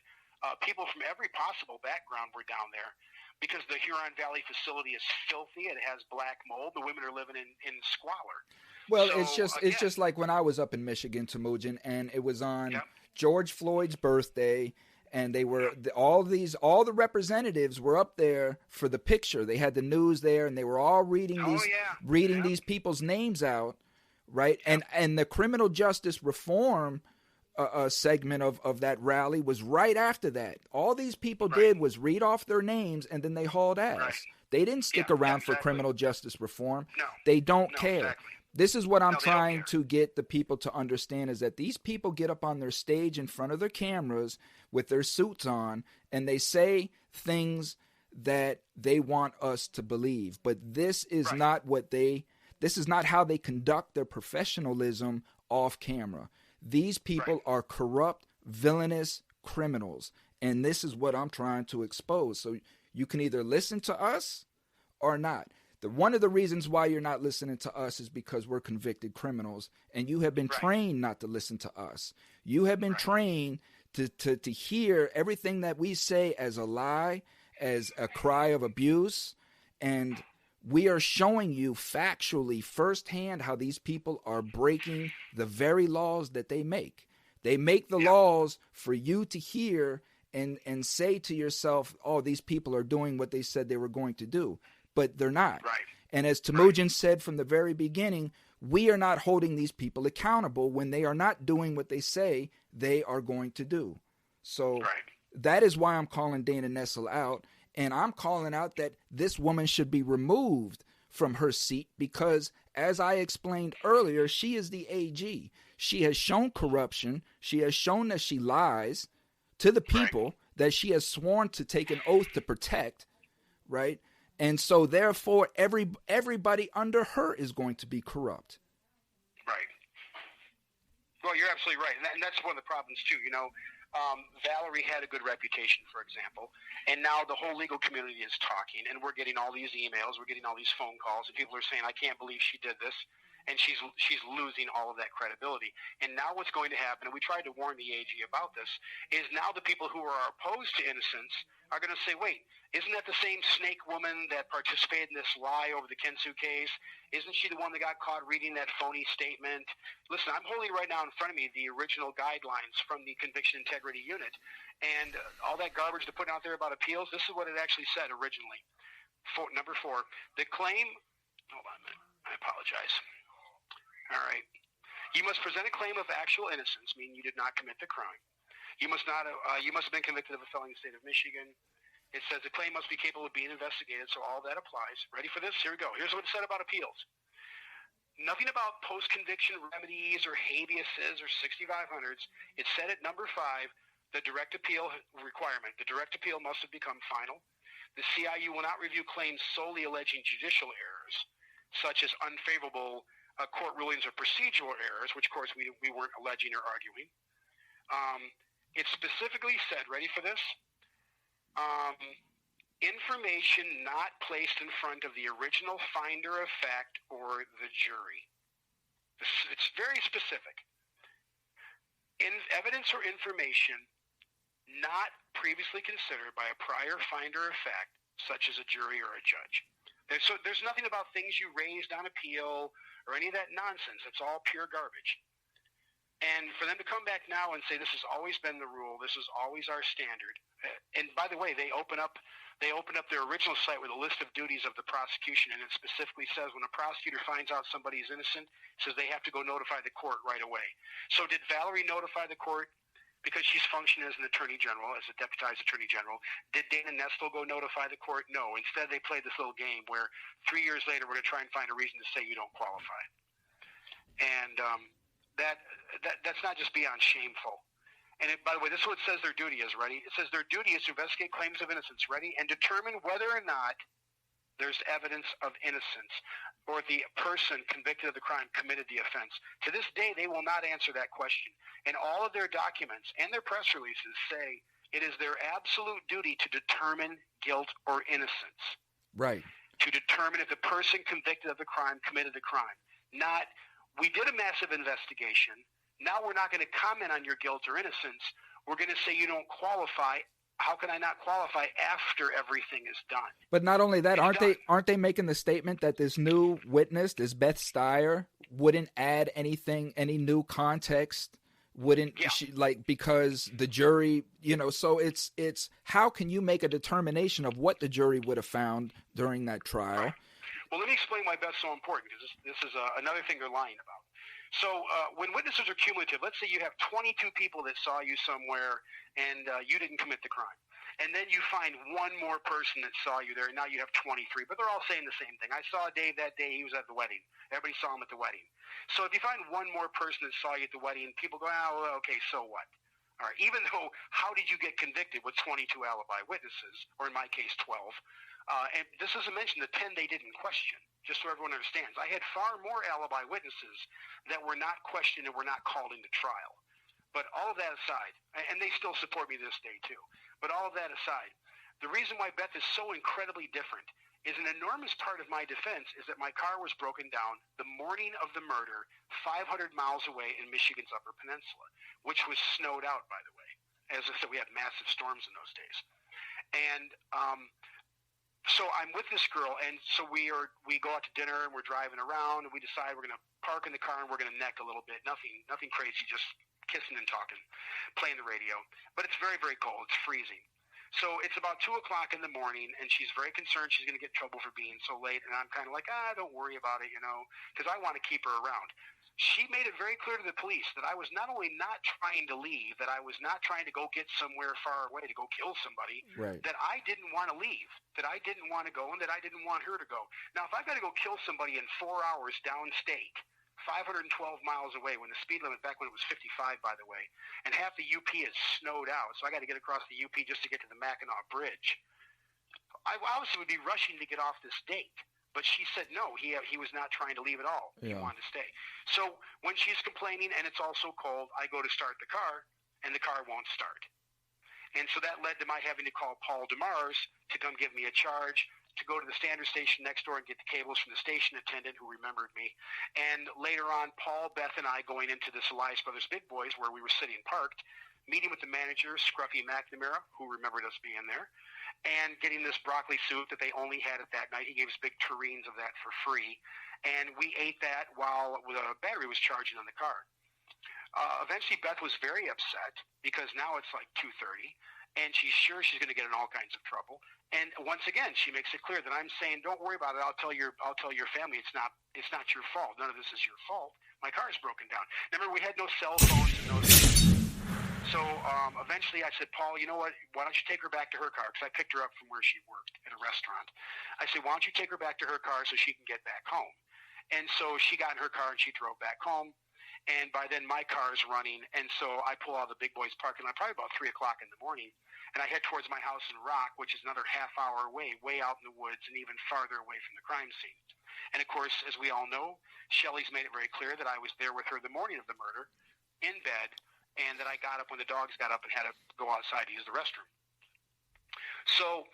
People from every possible background were down there, because the Huron Valley facility is filthy. It has black mold. The women are living in squalor. Well, so, it's just like when I was up in Michigan, Temujin, and it was on George Floyd's birthday, and they were all the representatives were up there for the picture. They had the news there, and they were all reading these people's names out, right? And the criminal justice reform segment of that rally was right after that. All these people did was read off their names, and then they hauled ass. Right. They didn't stick around for criminal justice reform. No. They don't care. Exactly. This is what I'm trying to get the people to understand, is that these people get up on their stage in front of their cameras with their suits on, and they say things that they want us to believe. But this is not this is not how they conduct their professionalism off camera. These people are corrupt, villainous criminals, and this is what I'm trying to expose. So you can either listen to us or not. One of the reasons why you're not listening to us is because we're convicted criminals, and you have been trained not to listen to us. You have been trained to hear everything that we say as a lie, as a cry of abuse, and we are showing you factually firsthand how these people are breaking the very laws that they make. They make the laws for you to hear and say to yourself, oh, these people are doing what they said they were going to do. But they're not. Right. And as Temujin said from the very beginning, we are not holding these people accountable when they are not doing what they say they are going to do. So that is why I'm calling Dana Nessel out. And I'm calling out that this woman should be removed from her seat because, as I explained earlier, she is the AG. She has shown corruption. She has shown that she lies to the people that she has sworn to take an oath to protect, right? And so, therefore, everybody under her is going to be corrupt. Right. Well, you're absolutely right. And that's one of the problems, too. Valerie had a good reputation, for example, and now the whole legal community is talking, and we're getting all these emails, we're getting all these phone calls, and people are saying, I can't believe she did this, and she's losing all of that credibility. And now what's going to happen, and we tried to warn the AG about this, is now the people who are opposed to innocence are going to say, wait, isn't that the same snake woman that participated in this lie over the Kensu case? Isn't she the one that got caught reading that phony statement? Listen, I'm holding right now in front of me the original guidelines from the Conviction Integrity Unit. And all that garbage they're putting out there about appeals, this is what it actually said originally. Number 4, the claim, hold on a minute, I apologize. All right. You must present a claim of actual innocence, meaning you did not commit the crime. You must have been convicted of a felony in the state of Michigan. It says the claim must be capable of being investigated, so all that applies. Ready for this? Here we go. Here's what it said about appeals. Nothing about post-conviction remedies or habeases or 6500s. It said at number 5, the direct appeal requirement. The direct appeal must have become final. The CIU will not review claims solely alleging judicial errors, such as unfavorable court rulings or procedural errors, which, of course, we weren't alleging or arguing. It specifically said, ready for this? Information not placed in front of the original finder of fact or the jury. It's very specific. Evidence or information not previously considered by a prior finder of fact, such as a jury or a judge. There's nothing about things you raised on appeal or any of that nonsense. It's all pure garbage. And for them to come back now and say this has always been the rule, this is always our standard. And by the way, they open up their original site with a list of duties of the prosecution, and it specifically says when a prosecutor finds out somebody is innocent, it says they have to go notify the court right away. So did Valerie notify the court because she's functioning as an attorney general, as a deputized attorney general? Did Dana Nessel go notify the court? No. Instead, they played this little game where 3 years later we're going to try and find a reason to say you don't qualify. And that's not just beyond shameful. And by the way, this is what it says their duty is, ready? It says their duty is to investigate claims of innocence, ready? And determine whether or not there's evidence of innocence or the person convicted of the crime committed the offense. To this day, they will not answer that question. And all of their documents and their press releases say it is their absolute duty to determine guilt or innocence. Right. To determine if the person convicted of the crime committed the crime. Not, we did a massive investigation. Now we're not going to comment on your guilt or innocence. We're going to say you don't qualify. How can I not qualify after everything is done? But not only that, aren't they making the statement that this new witness, this Beth Steyer, wouldn't add anything, any new context? Wouldn't she, like, because the jury, so it's how can you make a determination of what the jury would have found during that trial? Right. Well, let me explain why Beth's so important, because this is another thing they're lying about. So when witnesses are cumulative, let's say you have 22 people that saw you somewhere and you didn't commit the crime. And then you find one more person that saw you there, and now you have 23. But they're all saying the same thing. I saw Dave that day. He was at the wedding. Everybody saw him at the wedding. So if you find one more person that saw you at the wedding, people go, well, okay, so what? All right. Even though, how did you get convicted with 22 alibi witnesses, or in my case, 12? And this doesn't mention the 10 they didn't question, just so everyone understands. I had far more alibi witnesses that were not questioned and were not called into trial. But all of that aside, and they still support me this day too, but all of that aside, the reason why Beth is so incredibly different is an enormous part of my defense is that my car was broken down the morning of the murder 500 miles away in Michigan's Upper Peninsula, which was snowed out, by the way. As I said, we had massive storms in those days. And so I'm with this girl, and so we go out to dinner, and we're driving around, and we decide we're going to park in the car, and we're going to neck a little bit. Nothing crazy, just kissing and talking, playing the radio. But it's very, very cold. It's freezing. So it's about 2 o'clock in the morning, and she's very concerned she's going to get in trouble for being so late. And I'm kind of like, don't worry about it, because I want to keep her around. She made it very clear to the police that I was not only not trying to leave, that I was not trying to go get somewhere far away to go kill somebody, right, that I didn't want to leave, that I didn't want to go, and that I didn't want her to go. Now, if I've got to go kill somebody in 4 hours downstate, 512 miles away, when the speed limit back when it was 55, by the way, and half the UP is snowed out, so I got to get across the UP just to get to the Mackinac Bridge. I obviously would be rushing to get off this date, but she said no, he was not trying to leave at all. Yeah. He wanted to stay. So when she's complaining and it's also cold, I go to start the car, and the car won't start. And so that led to my having to call Paul DeMars to come give me a charge, to go to the standard station next door and get the cables from the station attendant who remembered me. And later on, Paul, Beth, and I going into this Elias Brothers Big Boys where we were sitting parked, meeting with the manager, Scruffy McNamara, who remembered us being there, and getting this broccoli soup that they only had at that night. He gave us big tureens of that for free. And we ate that while the battery was charging on the car. Eventually, Beth was very upset because now it's like 2:30, and she's sure she's going to get in all kinds of trouble. And once again, she makes it clear that I'm saying, "Don't worry about it. I'll tell your family it's not your fault. None of this is your fault. My car is broken down." Remember, we had no cell phones and those things. So eventually, I said, "Paul, you know what? Why don't you take her back to her car?" Because I picked her up from where she worked at a restaurant. I said, "Why don't you take her back to her car so she can get back home?" And so she got in her car and she drove back home. And by then my car is running. And so I pull out of the Big Boys parking lot probably about 3 o'clock in the morning. And I head towards my house in Rock, which is another half hour away, way out in the woods and even farther away from the crime scene. And, of course, as we all know, Shelley's made it very clear that I was there with her the morning of the murder in bed, and that I got up when the dogs got up and had to go outside to use the restroom. So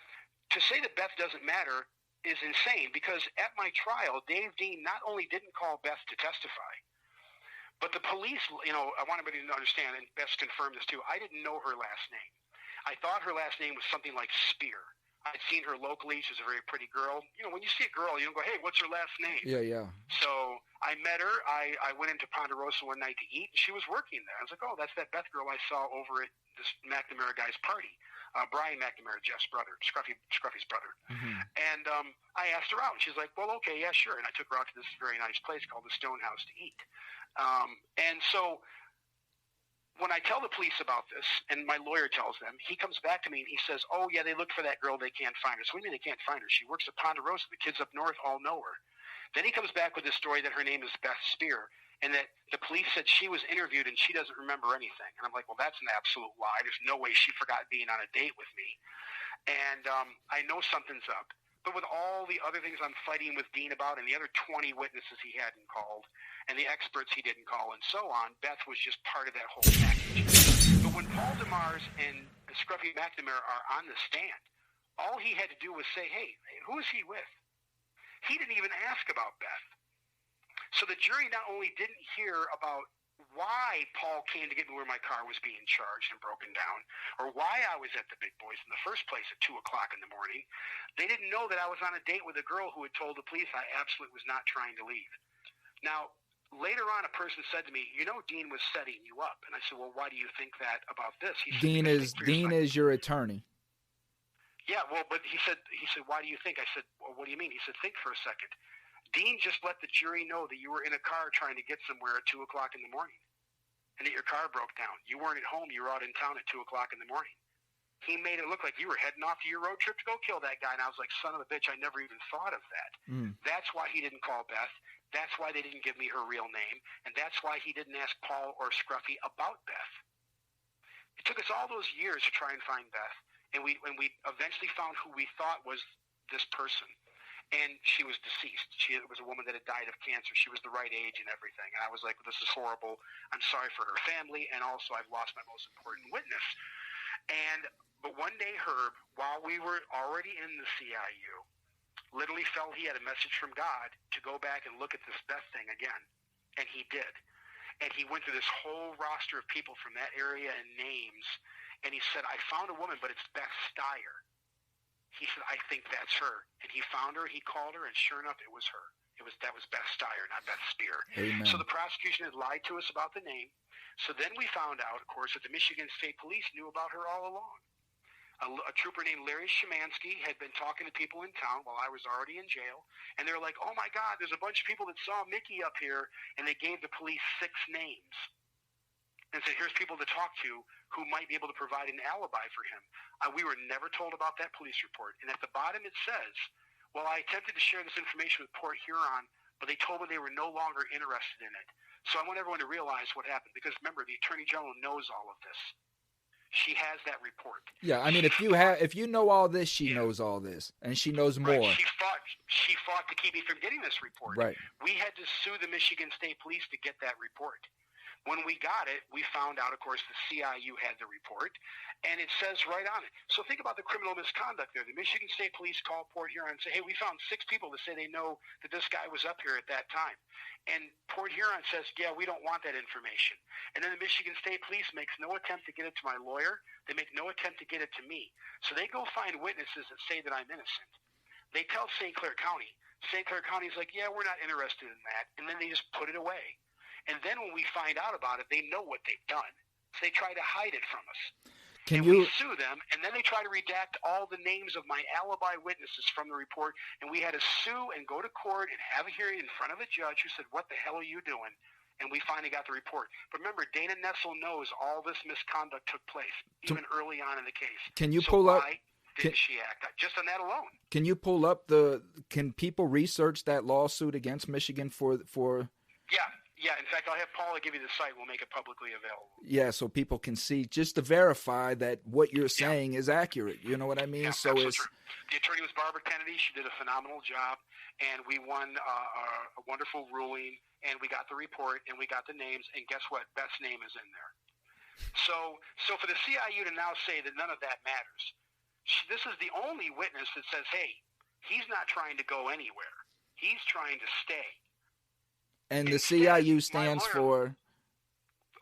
to say that Beth doesn't matter is insane, because at my trial, Dave Dean not only didn't call Beth to testify, but the police, I want everybody to understand, and Beth confirmed this too, I didn't know her last name. I thought her last name was something like Spear. I'd seen her locally. She's a very pretty girl. When you see a girl, you don't go, hey, what's her last name? Yeah. So I met her. I went into Ponderosa one night to eat, and she was working there. I was like, oh, that's that Beth girl I saw over at this McNamara guy's party. Brian McNamara, Jeff's brother, Scruffy's brother. Mm-hmm. And I asked her out, and she's like, well, okay, yeah, sure. And I took her out to this very nice place called the Stone House to eat. And so when I tell the police about this, and my lawyer tells them, he comes back to me and he says, oh, yeah, they looked for that girl. They can't find her. So what do you mean they can't find her? She works at Ponderosa. The kids up north all know her. Then he comes back with the story that her name is Beth Spear, and that the police said she was interviewed and she doesn't remember anything. And I'm like, well, that's an absolute lie. There's no way she forgot being on a date with me. And I know something's up. But with all the other things I'm fighting with Dean about, and the other 20 witnesses he hadn't called, and the experts he didn't call, and so on, Beth was just part of that whole package. But when Paul DeMars and Scruffy McNamara are on the stand, all he had to do was say, hey, who is he with? He didn't even ask about Beth. So the jury not only didn't hear about why Paul came to get me where my car was being charged and broken down, or why I was at the Big Boys in the first place at 2 o'clock in the morning, they didn't know that I was on a date with a girl who had told the police I absolutely was not trying to leave. Now, later on, a person said to me, Dean was setting you up. And I said, well, why do you think that about this? He said, Dean is your attorney. Yeah, well, but he said, why do you think? I said, well, what do you mean? He said, think for a second. Dean just let the jury know that you were in a car trying to get somewhere at 2 o'clock in the morning, and that your car broke down. You weren't at home. You were out in town at 2 o'clock in the morning. He made it look like you were heading off to your road trip to go kill that guy. And I was like, son of a bitch, I never even thought of that. That's why he didn't call Beth. That's why they didn't give me her real name. And that's why he didn't ask Paul or Scruffy about Beth. It took us all those years to try and find Beth. And we eventually found who we thought was this person. And she was deceased. She was a woman that had died of cancer. She was the right age and everything. And I was like, this is horrible. I'm sorry for her family. And also, I've lost my most important witness. But one day, Herb, while we were already in the CIU, literally felt he had a message from God to go back and look at this Beth thing again. And he did. And he went through this whole roster of people from that area and names. And he said, I found a woman, but it's Beth Steyer. He said, I think that's her. And he found her, he called her, and sure enough, it was her. That was Beth Steyer, not Beth Spear. Amen. So the prosecution had lied to us about the name. So then we found out, of course, that the Michigan State Police knew about her all along. A trooper named Larry Szymanski had been talking to people in town while I was already in jail. And they were like, oh, my God, there's a bunch of people that saw Mickey up here. And they gave the police 6 names. And said, here's people to talk to who might be able to provide an alibi for him. We were never told about that police report. And at the bottom it says, well, I attempted to share this information with Port Huron, but they told me they were no longer interested in it. So I want everyone to realize what happened, because remember, the Attorney General knows all of this. She has that report. Yeah, I mean, if you know all this, she knows all this, and she knows more. Right. She fought to keep me from getting this report. Right. We had to sue the Michigan State Police to get that report. When we got it, we found out, of course, the CIU had the report, and it says right on it. So think about the criminal misconduct there. The Michigan State Police call Port Huron and say, hey, we found 6 people to say they know that this guy was up here at that time. And Port Huron says, yeah, we don't want that information. And then the Michigan State Police makes no attempt to get it to my lawyer. They make no attempt to get it to me. So they go find witnesses that say that I'm innocent. They tell St. Clair County. St. Clair County's like, yeah, we're not interested in that. And then they just put it away. And then when we find out about it, they know what they've done. So they try to hide it from us. We sue them, and then they try to redact all the names of my alibi witnesses from the report, and we had to sue and go to court and have a hearing in front of a judge who said, what the hell are you doing? And we finally got the report. But remember, Dana Nessel knows all this misconduct took place, even early on in the case. Can you pull up didn't she act? Just on that alone. Can you pull up can people research that lawsuit against Michigan for? Yeah. In fact, I'll have Paula give you the site. We'll make it publicly available. Yeah, so people can see, just to verify that what you're saying is accurate. You know what I mean? Yeah, so it's true. The attorney was Barbara Kennedy. She did a phenomenal job, and we won a wonderful ruling, and we got the report, and we got the names, and guess what? Beth's name is in there. So for the CIU to now say that none of that matters, this is the only witness that says, hey, he's not trying to go anywhere. He's trying to stay. And the CIU stands for?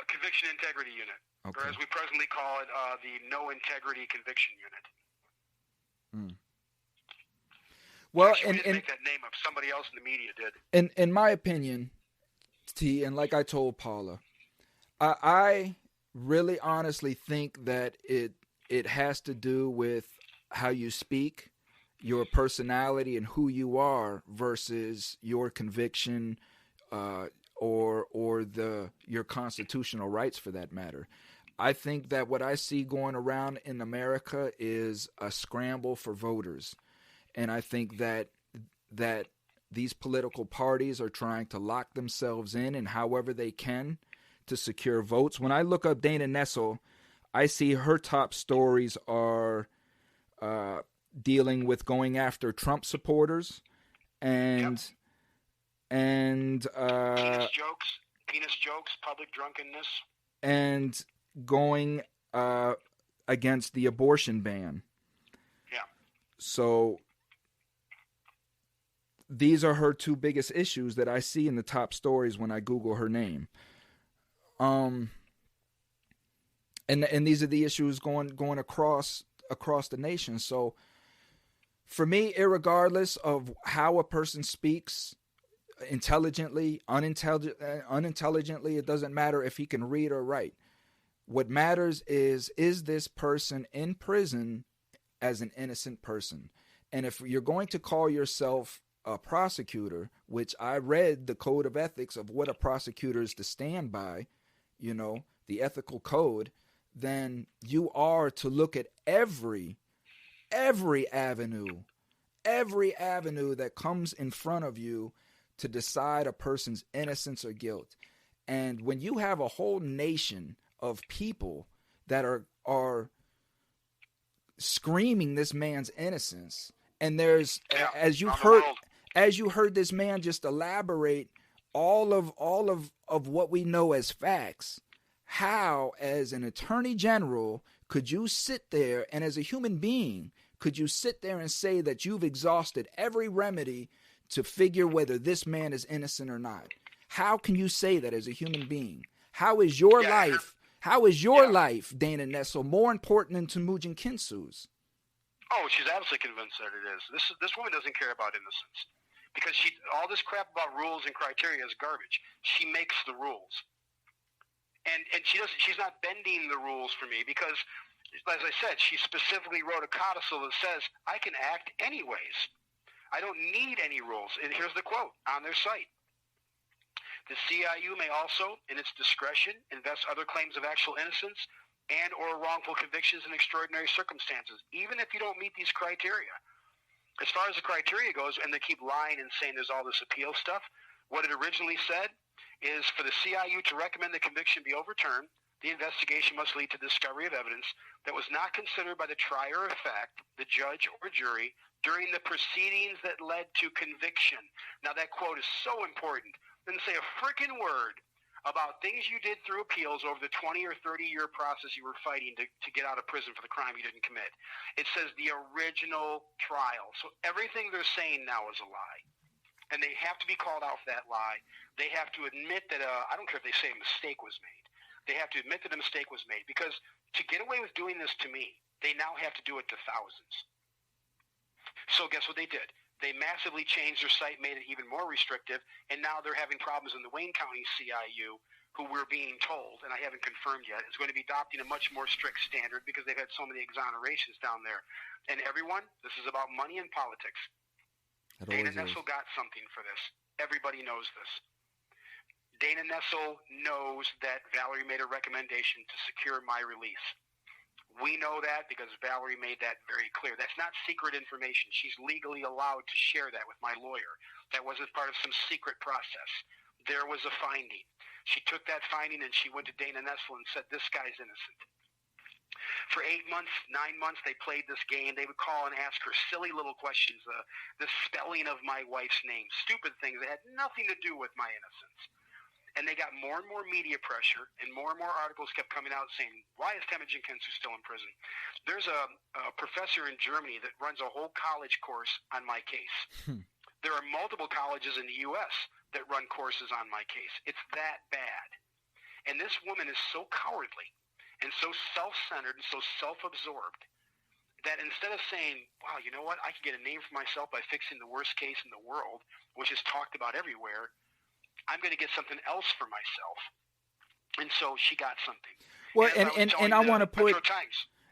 A Conviction Integrity Unit, okay. or as we presently call it, the No Integrity Conviction Unit. Well, actually, we didn't make that name up. Somebody else in the media did. In my opinion, T, and like I told Paula, I really honestly think that it has to do with how you speak, your personality, and who you are versus your conviction, or your constitutional rights, for that matter. I think that what I see going around in America is a scramble for voters, and I think that these political parties are trying to lock themselves in however they can to secure votes. When I look up Dana Nessel, I see her top stories are dealing with going after Trump supporters and penis jokes, public drunkenness, and going against the abortion ban. Yeah. So these are her two biggest issues that I see in the top stories when I Google her name. And these are the issues going across the nation. So for me, irregardless of how a person speaks, intelligently, unintelligently, it doesn't matter if he can read or write. What matters is this person in prison as an innocent person? And if you're going to call yourself a prosecutor, which I read the code of ethics of what a prosecutor is to stand by, the ethical code, then you are to look at every avenue that comes in front of you to decide a person's innocence or guilt. And when you have a whole nation of people that are screaming this man's innocence, and there's as you heard this man just elaborate all of what we know as facts, how as an attorney general could you sit there, and as a human being could you sit there and say that you've exhausted every remedy to figure whether this man is innocent or not? How can you say that as a human being? How is your life, Dana Nessel, more important than Temujin Kinsu's? Oh, she's absolutely convinced that it is. This woman doesn't care about innocence, because all this crap about rules and criteria is garbage. She makes the rules, and she's not bending the rules for me, because, as I said, she specifically wrote a codicil that says I can act anyways. I don't need any rules. And here's the quote on their site. The CIU may also, in its discretion, invest other claims of actual innocence and or wrongful convictions in extraordinary circumstances, even if you don't meet these criteria. As far as the criteria goes, and they keep lying and saying there's all this appeal stuff, what it originally said is for the CIU to recommend the conviction be overturned, the investigation must lead to discovery of evidence that was not considered by the trier of fact, the judge or jury, during the proceedings that led to conviction. Now that quote is so important. Didn't say a freaking word about things you did through appeals over the 20 or 30-year process you were fighting to get out of prison for the crime you didn't commit. It says the original trial. So everything they're saying now is a lie. And they have to be called out for that lie. They have to admit that, I don't care if they say a mistake was made. They have to admit that a mistake was made. Because to get away with doing this to me, they now have to do it to thousands. So guess what they did? They massively changed their site, made it even more restrictive, and now they're having problems in the Wayne County CIU, who we're being told, and I haven't confirmed yet, is going to be adopting a much more strict standard because they've had so many exonerations down there. And everyone, this is about money and politics. Dana Nessel got something for this. Everybody knows this. Dana Nessel knows that Valerie made a recommendation to secure my release. We know that because Valerie made that very clear. That's not secret information. She's legally allowed to share that with my lawyer. That wasn't part of some secret process. There was a finding. She took that finding and she went to Dana Nessel and said, this guy's innocent. For 8 months, 9 months, they played this game. They would call and ask her silly little questions, the spelling of my wife's name, stupid things that had nothing to do with my innocence. And they got more and more media pressure, and more articles kept coming out saying, why is Temujin Kensu still in prison? There's a professor in Germany that runs a whole college course on my case. There are multiple colleges in the U.S. that run courses on my case. It's that bad. And this woman is so cowardly and so self-centered and so self-absorbed that instead of saying, wow, you know what, I can get a name for myself by fixing the worst case in the world, which is talked about everywhere, I'm going to get something else for myself. And so she got something. Well, and I want to put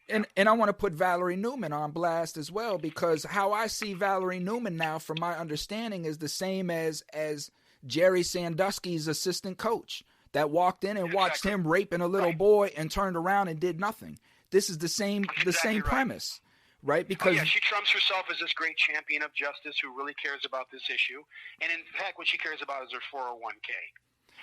and I want to put Valerie Newman on blast as well, because how I see Valerie Newman now, from my understanding, is the same as Jerry Sandusky's assistant coach that walked in and watched him raping a little boy and turned around and did nothing. This is the same premise. Right, because she trumps herself as this great champion of justice who really cares about this issue, and in fact, what she cares about is her 401k.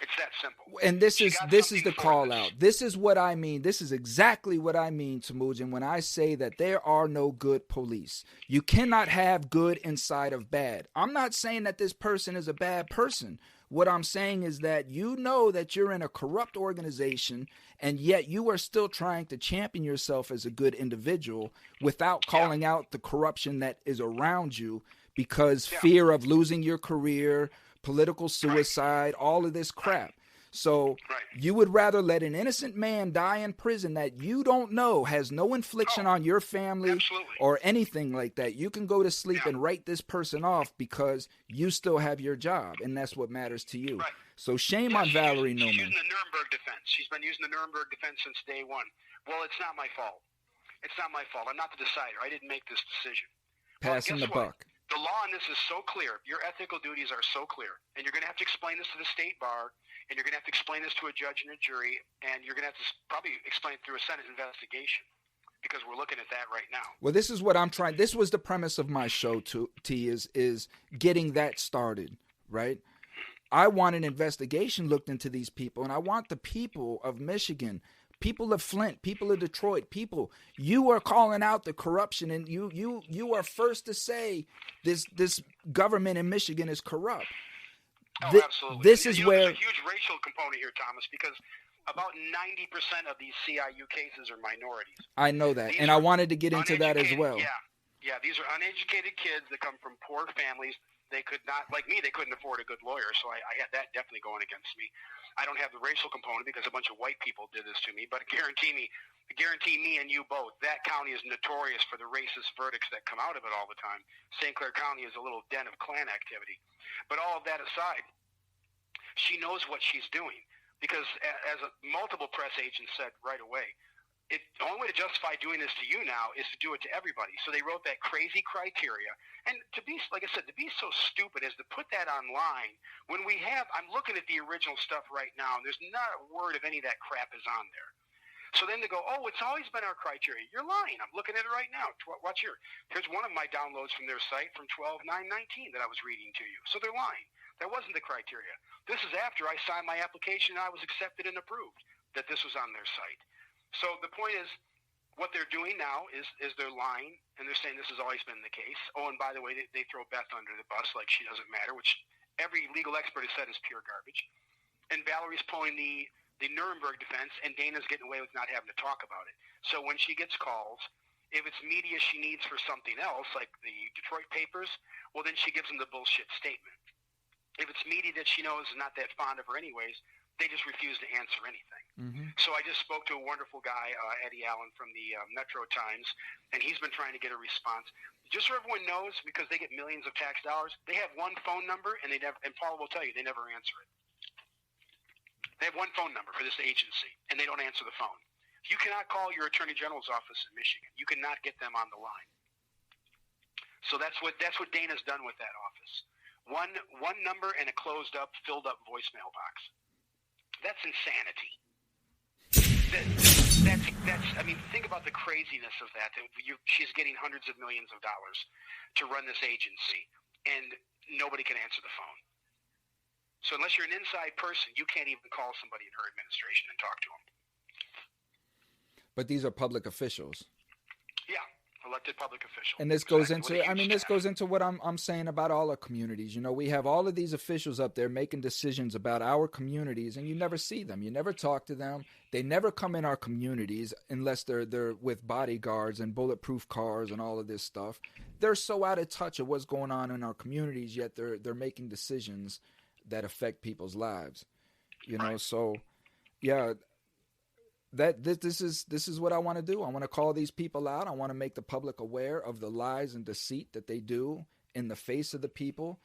It's that simple. And this is the call out. This is what I mean. This is exactly what I mean, Temujin, when I say that there are no good police. You cannot have good inside of bad. I'm not saying that this person is a bad person. What I'm saying is that you know that you're in a corrupt organization, and yet you are still trying to champion yourself as a good individual without calling out the corruption that is around you, because fear of losing your career, political suicide, all of this crap. So you would rather let an innocent man die in prison that you don't know, has no infliction on your family or anything like that. You can go to sleep and write this person off because you still have your job, and that's what matters to you. So shame on Valerie Newman. She's using the Nuremberg defense. She's been using the Nuremberg defense since day one. Well, it's not my fault. It's not my fault. I'm not the decider. I didn't make this decision. Passing the buck. The law on this is so clear. Your ethical duties are so clear. And you're going to have to explain this to the state bar, and you're going to have to explain this to a judge and a jury, and you're going to have to probably explain it through a Senate investigation, because we're looking at that right now. Well, this is what I'm trying. This was the premise of my show, is getting that started, right? I want an investigation looked into these people, and I want the people of Michigan, people of Flint, people of Detroit, you are calling out the corruption, and you are first to say this government in Michigan is corrupt. Absolutely. This is where there's a huge racial component here, Thomas, because about 90% of these CIU cases are minorities. I know that, and I wanted to get into that as well. Yeah, these are uneducated kids that come from poor families. They could not, like me, they couldn't afford a good lawyer, so I had that definitely going against me. I don't have the racial component because a bunch of white people did this to me, but guarantee me and you both, that county is notorious for the racist verdicts that come out of it all the time. St. Clair County is a little den of Klan activity. But all of that aside, she knows what she's doing, because as multiple press agents said right away, the only way to justify doing this to you now is to do it to everybody. So they wrote that crazy criteria. And to be, like I said, to be so stupid as to put that online when I'm looking at the original stuff right now, and there's not a word of any of that crap is on there. So then they go, oh, it's always been our criteria. You're lying. I'm looking at it right now. Watch here. Here's one of my downloads from their site from 12/9/19 that I was reading to you. So they're lying. That wasn't the criteria. This is after I signed my application and I was accepted and approved that this was on their site. So the point is, what they're doing now is they're lying, and they're saying this has always been the case. Oh, and by the way, they throw Beth under the bus like she doesn't matter, which every legal expert has said is pure garbage. And Valerie's pulling the Nuremberg defense, and Dana's getting away with not having to talk about it. So when she gets calls, if it's media she needs for something else, like the Detroit papers, well, then she gives them the bullshit statement. If it's media that she knows is not that fond of her anyways, they just refuse to answer anything. Mm-hmm. So I just spoke to a wonderful guy, Eddie Allen from the Metro Times, and he's been trying to get a response. Just so everyone knows, because they get millions of tax dollars, they have one phone number, and and Paul will tell you, they never answer it. They have one phone number for this agency, and they don't answer the phone. You cannot call your Attorney General's office in Michigan. You cannot get them on the line. So that's what Dana's done with that office. One number and a filled up voicemail box. That's insanity. That's. I mean, think about the craziness of that. She's getting hundreds of millions of dollars to run this agency, and nobody can answer the phone. So unless you're an inside person, you can't even call somebody in her administration and talk to them. But these are public officials. Yeah, elected public officials. And this goes into, I mean, this goes into what I'm saying about all our communities. You know, we have all of these officials up there making decisions about our communities, and you never see them. You never talk to them. They never come in our communities unless they're with bodyguards and bulletproof cars and all of this stuff. They're so out of touch of what's going on in our communities, yet they're making decisions that affect people's lives. You know, right. So yeah. This is what I want to do. I want to call these people out. I want to make the public aware of the lies and deceit that they do in the face of the people.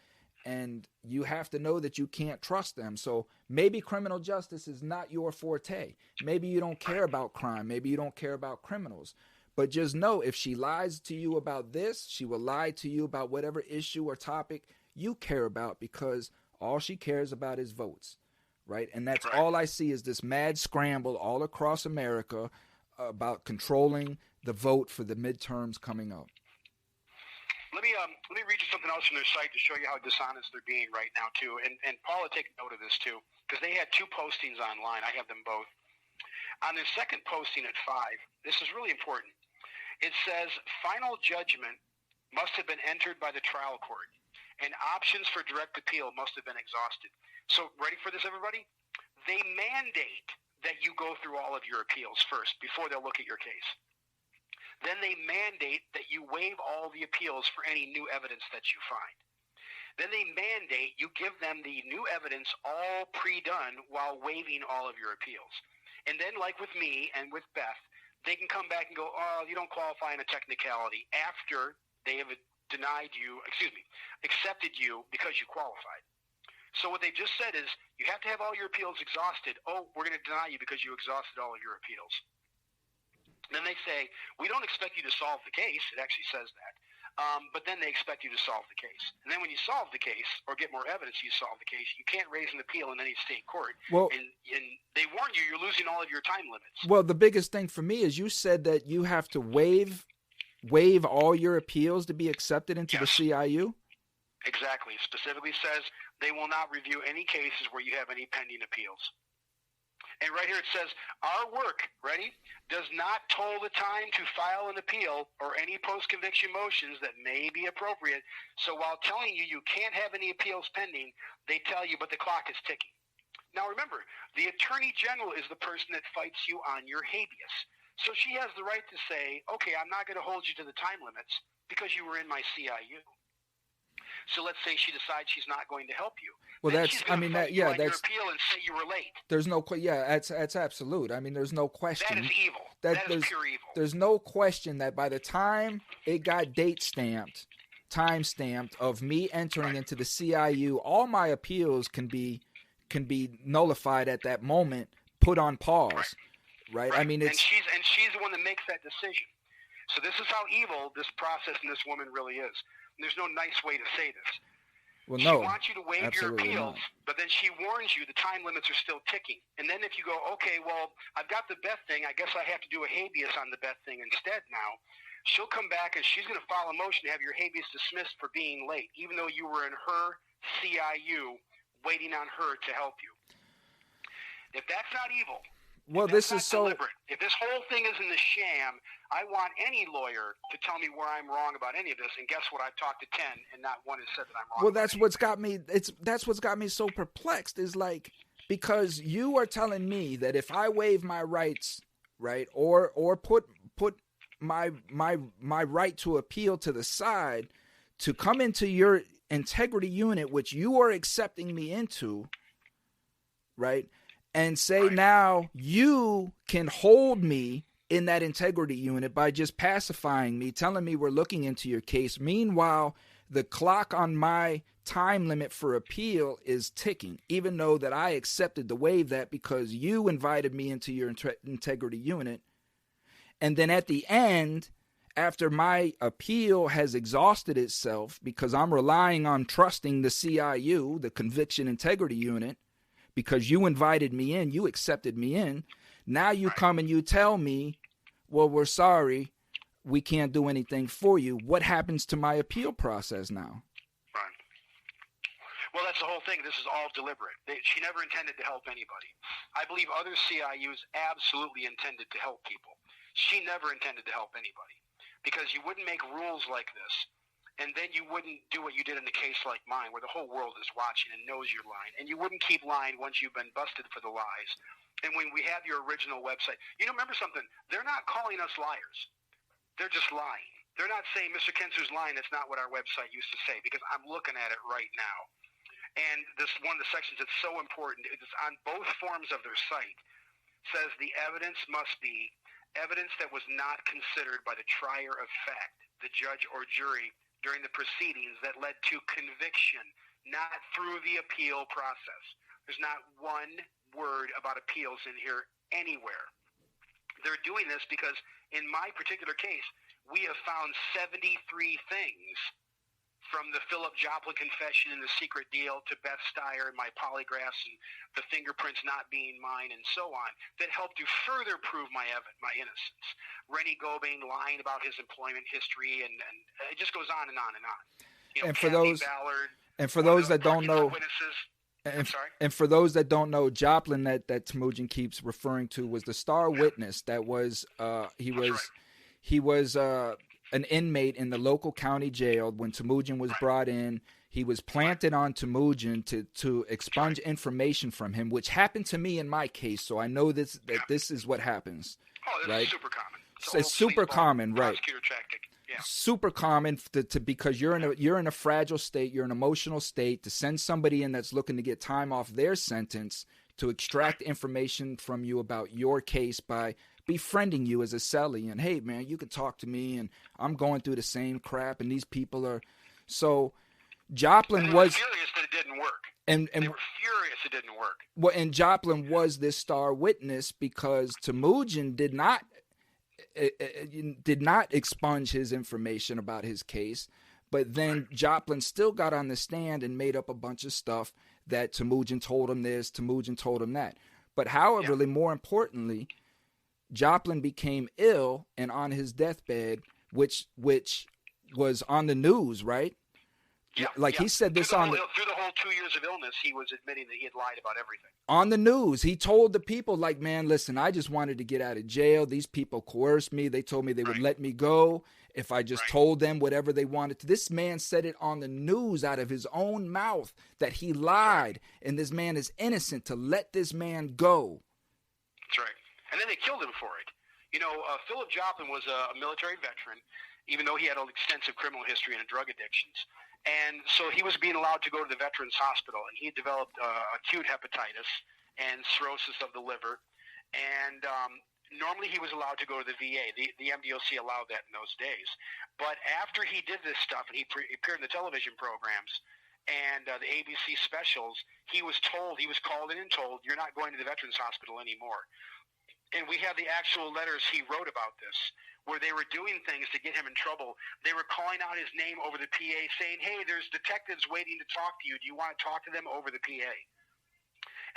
And you have to know that you can't trust them. So maybe criminal justice is not your forte. Maybe you don't care about crime. Maybe you don't care about criminals. But just know, if she lies to you about this, she will lie to you about whatever issue or topic you care about, because all she cares about is votes. Right. And that's right. All I see is this mad scramble all across America about controlling the vote for the midterms coming up. Let me read you something else from their site to show you how dishonest they're being right now, too. And Paula, take note of this, too, because they had two postings online. I have them both. On their second posting at 5, this is really important. It says, final judgment must have been entered by the trial court, and options for direct appeal must have been exhausted. So, ready for this, everybody? They mandate that you go through all of your appeals first before they'll look at your case. Then they mandate that you waive all the appeals for any new evidence that you find. Then they mandate you give them the new evidence all pre-done while waiving all of your appeals. And then, like with me and with Beth, they can come back and go, oh, you don't qualify in a technicality after they have accepted you because you qualified. So what they just said is, you have to have all your appeals exhausted. Oh, we're going to deny you because you exhausted all of your appeals. Then they say, we don't expect you to solve the case. It actually says that. But then they expect you to solve the case. And then when you solve the case or get more evidence you solve the case, you can't raise an appeal in any state court. Well, and they warn you, you're losing all of your time limits. Well, the biggest thing for me is you said that you have to waive all your appeals to be accepted into the CIU? Exactly. It specifically says they will not review any cases where you have any pending appeals. And right here it says, our work, ready, does not toll the time to file an appeal or any post-conviction motions that may be appropriate. So while telling you you can't have any appeals pending, they tell you, but the clock is ticking. Now remember, the Attorney General is the person that fights you on your habeas. So she has the right to say, okay, I'm not going to hold you to the time limits because you were in my CIU. So let's say she decides she's not going to help you. Well, then that's, I mean, that, yeah, like that's, your appeal and say you were late. There's no, that's absolute. I mean, there's no question. That is evil. That is pure evil. There's no question that by the time it got time stamped of me entering into the CIU, all my appeals can be nullified at that moment, put on pause. Right? I mean, it's, and she's the one that makes that decision. So this is how evil this process and this woman really is. There's no nice way to say this. Well, no, she wants you to waive your appeals, but then she warns you the time limits are still ticking. And then if you go, okay, well, I've got the Beth thing, I guess I have to do a habeas on the Beth thing instead now, she'll come back and she's going to file a motion to have your habeas dismissed for being late, even though you were in her CIU waiting on her to help you. If that's not evil, well, this is so deliberate. If this whole thing isn't a sham, I want any lawyer to tell me where I'm wrong about any of this. And guess what? I've talked to 10, and not one has said that I'm wrong. Well, that's what's got me. That's what's got me so perplexed. Is like, because you are telling me that if I waive my rights, right, or put my right to appeal to the side, to come into your integrity unit, which you are accepting me into, right. And say now you can hold me in that integrity unit by just pacifying me, telling me we're looking into your case. Meanwhile, the clock on my time limit for appeal is ticking, even though that I accepted to waive that because you invited me into your integrity unit. And then at the end, after my appeal has exhausted itself, because I'm relying on trusting the CIU, the conviction integrity unit, because you invited me in, you accepted me in. Now you Right. come and you tell me, well, we're sorry, we can't do anything for you. What happens to my appeal process now? Right. Well, that's the whole thing. This is all deliberate. She never intended to help anybody. I believe other CIUs absolutely intended to help people. She never intended to help anybody, because you wouldn't make rules like this, and then you wouldn't do what you did in a case like mine, where the whole world is watching and knows you're lying, and you wouldn't keep lying once you've been busted for the lies. And when we have your original website, remember something, they're not calling us liars. They're just lying. They're not saying, Mr. Kinser's lying. That's not what our website used to say, because I'm looking at it right now. And this one of the sections that's so important, it's on both forms of their site, says the evidence must be evidence that was not considered by the trier of fact, the judge or jury, during the proceedings that led to conviction, not through the appeal process. There's not one word about appeals in here anywhere. They're doing this because in my particular case, we have found 73 things, from the Philip Joplin confession and the secret deal to Beth Steyer and my polygraphs and the fingerprints not being mine and so on, that helped to further prove my innocence. Rennie Gobain lying about his employment history, and it just goes on and on and on. And for those that don't know, and for those that don't know, Joplin that Temujin keeps referring to was the star witness that was he was an inmate in the local county jail when Temujin was brought in. He was planted on Temujin to expunge information from him, which happened to me in my case. So I know this is what happens. Oh, this right? is super common. It's super common, right? Tactic. Yeah. Super common to because you're in a fragile state, you're in an emotional state, to send somebody in that's looking to get time off their sentence to extract information from you about your case by befriending you as a cellie, and hey man, you can talk to me, and I'm going through the same crap, and these people are so. Joplin was furious that it didn't work, and they were furious it didn't work. Well, and Joplin was this star witness because Temujin did not expunge his information about his case, but then Joplin still got on the stand and made up a bunch of stuff that Temujin told him this, Temujin told him that. But however, more importantly, Joplin became ill and on his deathbed, which was on the news, right? Yeah, he said this through the whole 2 years of illness, he was admitting that he had lied about everything. On the news, he told the people, like, man, listen, I just wanted to get out of jail. These people coerced me. They told me they would let me go if I just told them whatever they wanted to. This man said it on the news out of his own mouth that he lied, and this man is innocent. To let this man go. That's right. And then they killed him for it. Philip Joplin was a military veteran, even though he had an extensive criminal history and drug addictions. And so he was being allowed to go to the Veterans Hospital, and he had developed acute hepatitis and cirrhosis of the liver. And normally he was allowed to go to the VA. The MDOC allowed that in those days. But after he did this stuff, and he appeared in the television programs and the ABC specials, he was called in and told, you're not going to the Veterans Hospital anymore. And we have the actual letters he wrote about this, where they were doing things to get him in trouble. They were calling out his name over the PA saying, hey, there's detectives waiting to talk to you. Do you want to talk to them over the PA?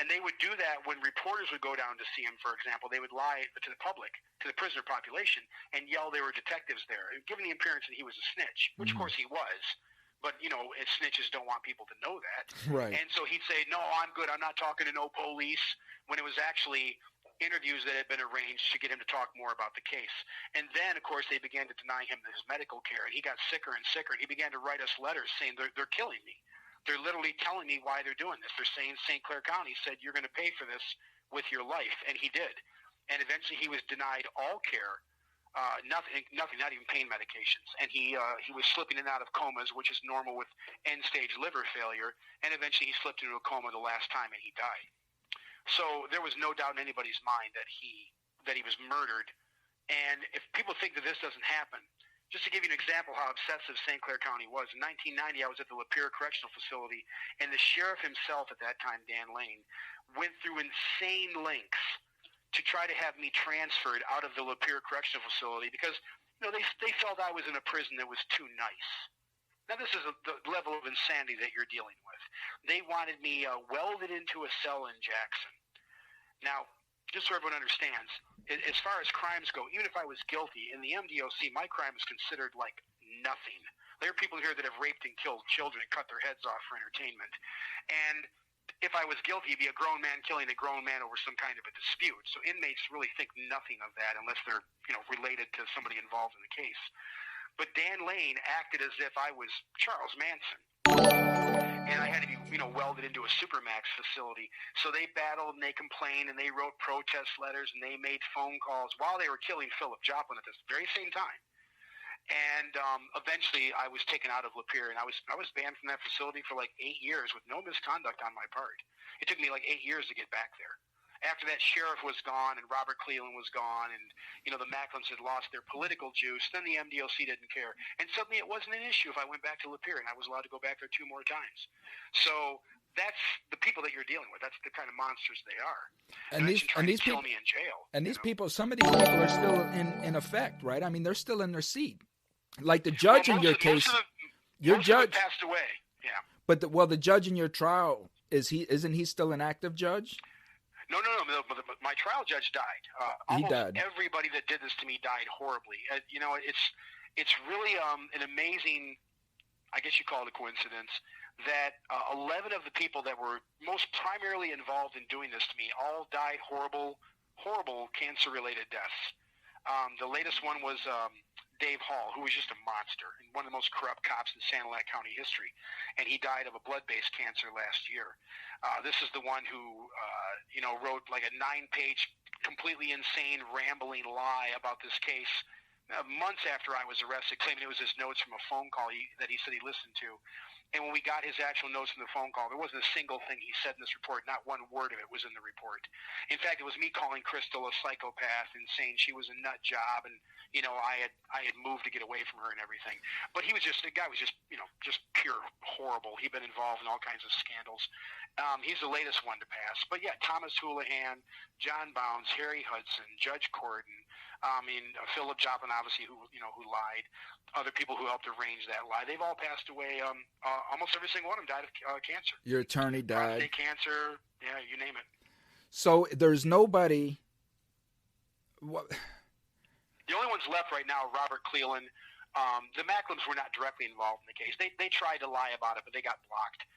And they would do that when reporters would go down to see him, for example. They would lie to the public, to the prisoner population, and yell there were detectives there, giving the appearance that he was a snitch, which of course he was. But, snitches don't want people to know that. Right. And so he'd say, no, I'm good. I'm not talking to no police, when it was actually interviews that had been arranged to get him to talk more about the case. And then, of course, they began to deny him his medical care, and he got sicker and sicker, and he began to write us letters saying, they're killing me. They're literally telling me why they're doing this. They're saying St. Clair County said, you're going to pay for this with your life, and he did. And eventually he was denied all care, nothing, not even pain medications. And he was slipping in and out of comas, which is normal with end-stage liver failure, and eventually he slipped into a coma the last time, and he died. So there was no doubt in anybody's mind that he was murdered. And if people think that this doesn't happen, just to give you an example how obsessive St. Clair County was, in 1990 I was at the Lapeer Correctional Facility, and the sheriff himself at that time, Dan Lane, went through insane lengths to try to have me transferred out of the Lapeer Correctional Facility because they felt I was in a prison that was too nice. Now, this is the level of insanity that you're dealing with. They wanted me welded into a cell in Jackson. Now, just so everyone understands, as far as crimes go, even if I was guilty, in the MDOC, my crime is considered like nothing. There are people here that have raped and killed children and cut their heads off for entertainment. And if I was guilty, it'd be a grown man killing a grown man over some kind of a dispute. So inmates really think nothing of that unless they're, related to somebody involved in the case. But Dan Lane acted as if I was Charles Manson. And I had to be, welded into a Supermax facility. So they battled and they complained and they wrote protest letters and they made phone calls while they were killing Philip Joplin at this very same time. And eventually I was taken out of Lapeer, and I was banned from that facility for like 8 years with no misconduct on my part. It took me like 8 years to get back there. After that, sheriff was gone and Robert Cleland was gone, and the Macklins had lost their political juice. Then the MDOC didn't care, and suddenly it wasn't an issue if I went back to Lapeer, and I was allowed to go back there 2 more times. So that's the people that you're dealing with. That's the kind of monsters they are. And these kill me in jail. And these people, some of these people are still in effect, right? I mean, they're still in their seat. Like the judge in your case, your judge passed away. Yeah. But the judge in your trial, isn't he still an active judge? No. My trial judge died. He almost died. Everybody that did this to me died horribly. It's really an amazing, I guess you call it a coincidence, that 11 of the people that were most primarily involved in doing this to me all died horrible cancer-related deaths. The latest one was Dave Hall, who was just a monster and one of the most corrupt cops in Sanilac County history, and he died of a blood-based cancer last year. This is the one who, wrote like a 9-page, completely insane, rambling lie about this case months after I was arrested, claiming it was his notes from a phone call that he said he listened to. And when we got his actual notes from the phone call, there wasn't a single thing he said in this report. Not one word of it was in the report. In fact, it was me calling Crystal a psychopath and saying she was a nut job, and I had moved to get away from her and everything. But the guy was just pure horrible. He'd been involved in all kinds of scandals. He's the latest one to pass. But yeah, Thomas Houlihan, John Bounds, Harry Hudson, Judge Corden. Philip Joplin, obviously, who lied. Other people who helped arrange that lie. They've all passed away. Almost every single one of them died of cancer. Your attorney died. Prostate cancer. Yeah, you name it. So there's nobody. What? The only ones left right now are Robert Cleland. The Macklins were not directly involved in the case. They tried to lie about it, but they got blocked.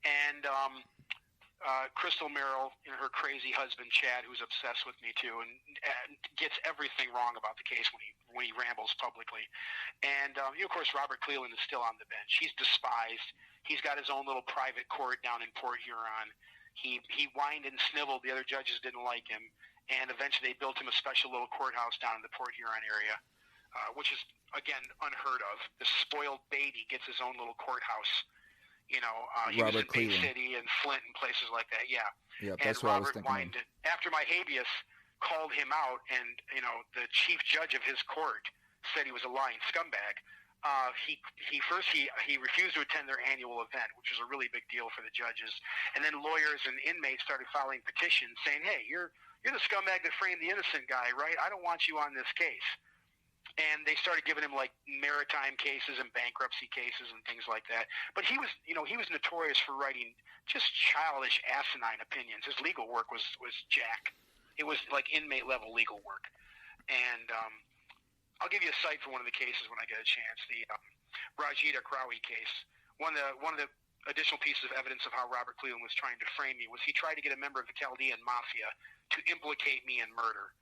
And Crystal Merrill and her crazy husband Chad, who's obsessed with me too, and gets everything wrong about the case when he rambles publicly. And of course, Robert Cleland is still on the bench. He's despised. He's got his own little private court down in Port Huron. He whined and sniveled. The other judges didn't like him, and eventually they built him a special little courthouse down in the Port Huron area, which is again unheard of. The spoiled baby gets his own little courthouse. He was in Bay City and Flint and places like that. Yeah. Yeah, and that's what Robert I was thinking. After my habeas called him out, and the chief judge of his court said he was a lying scumbag. He refused to attend their annual event, which was a really big deal for the judges. And then lawyers and inmates started filing petitions saying, "Hey, you're the scumbag that framed the innocent guy, right? I don't want you on this case." And they started giving him like maritime cases and bankruptcy cases and things like that. But he was notorious for writing just childish, asinine opinions. His legal work was jack. It was like inmate level legal work. And I'll give you a cite for one of the cases when I get a chance. The Rajit Akrawi case. One of the additional pieces of evidence of how Robert Cleland was trying to frame me was he tried to get a member of the Chaldean Mafia to implicate me in murder.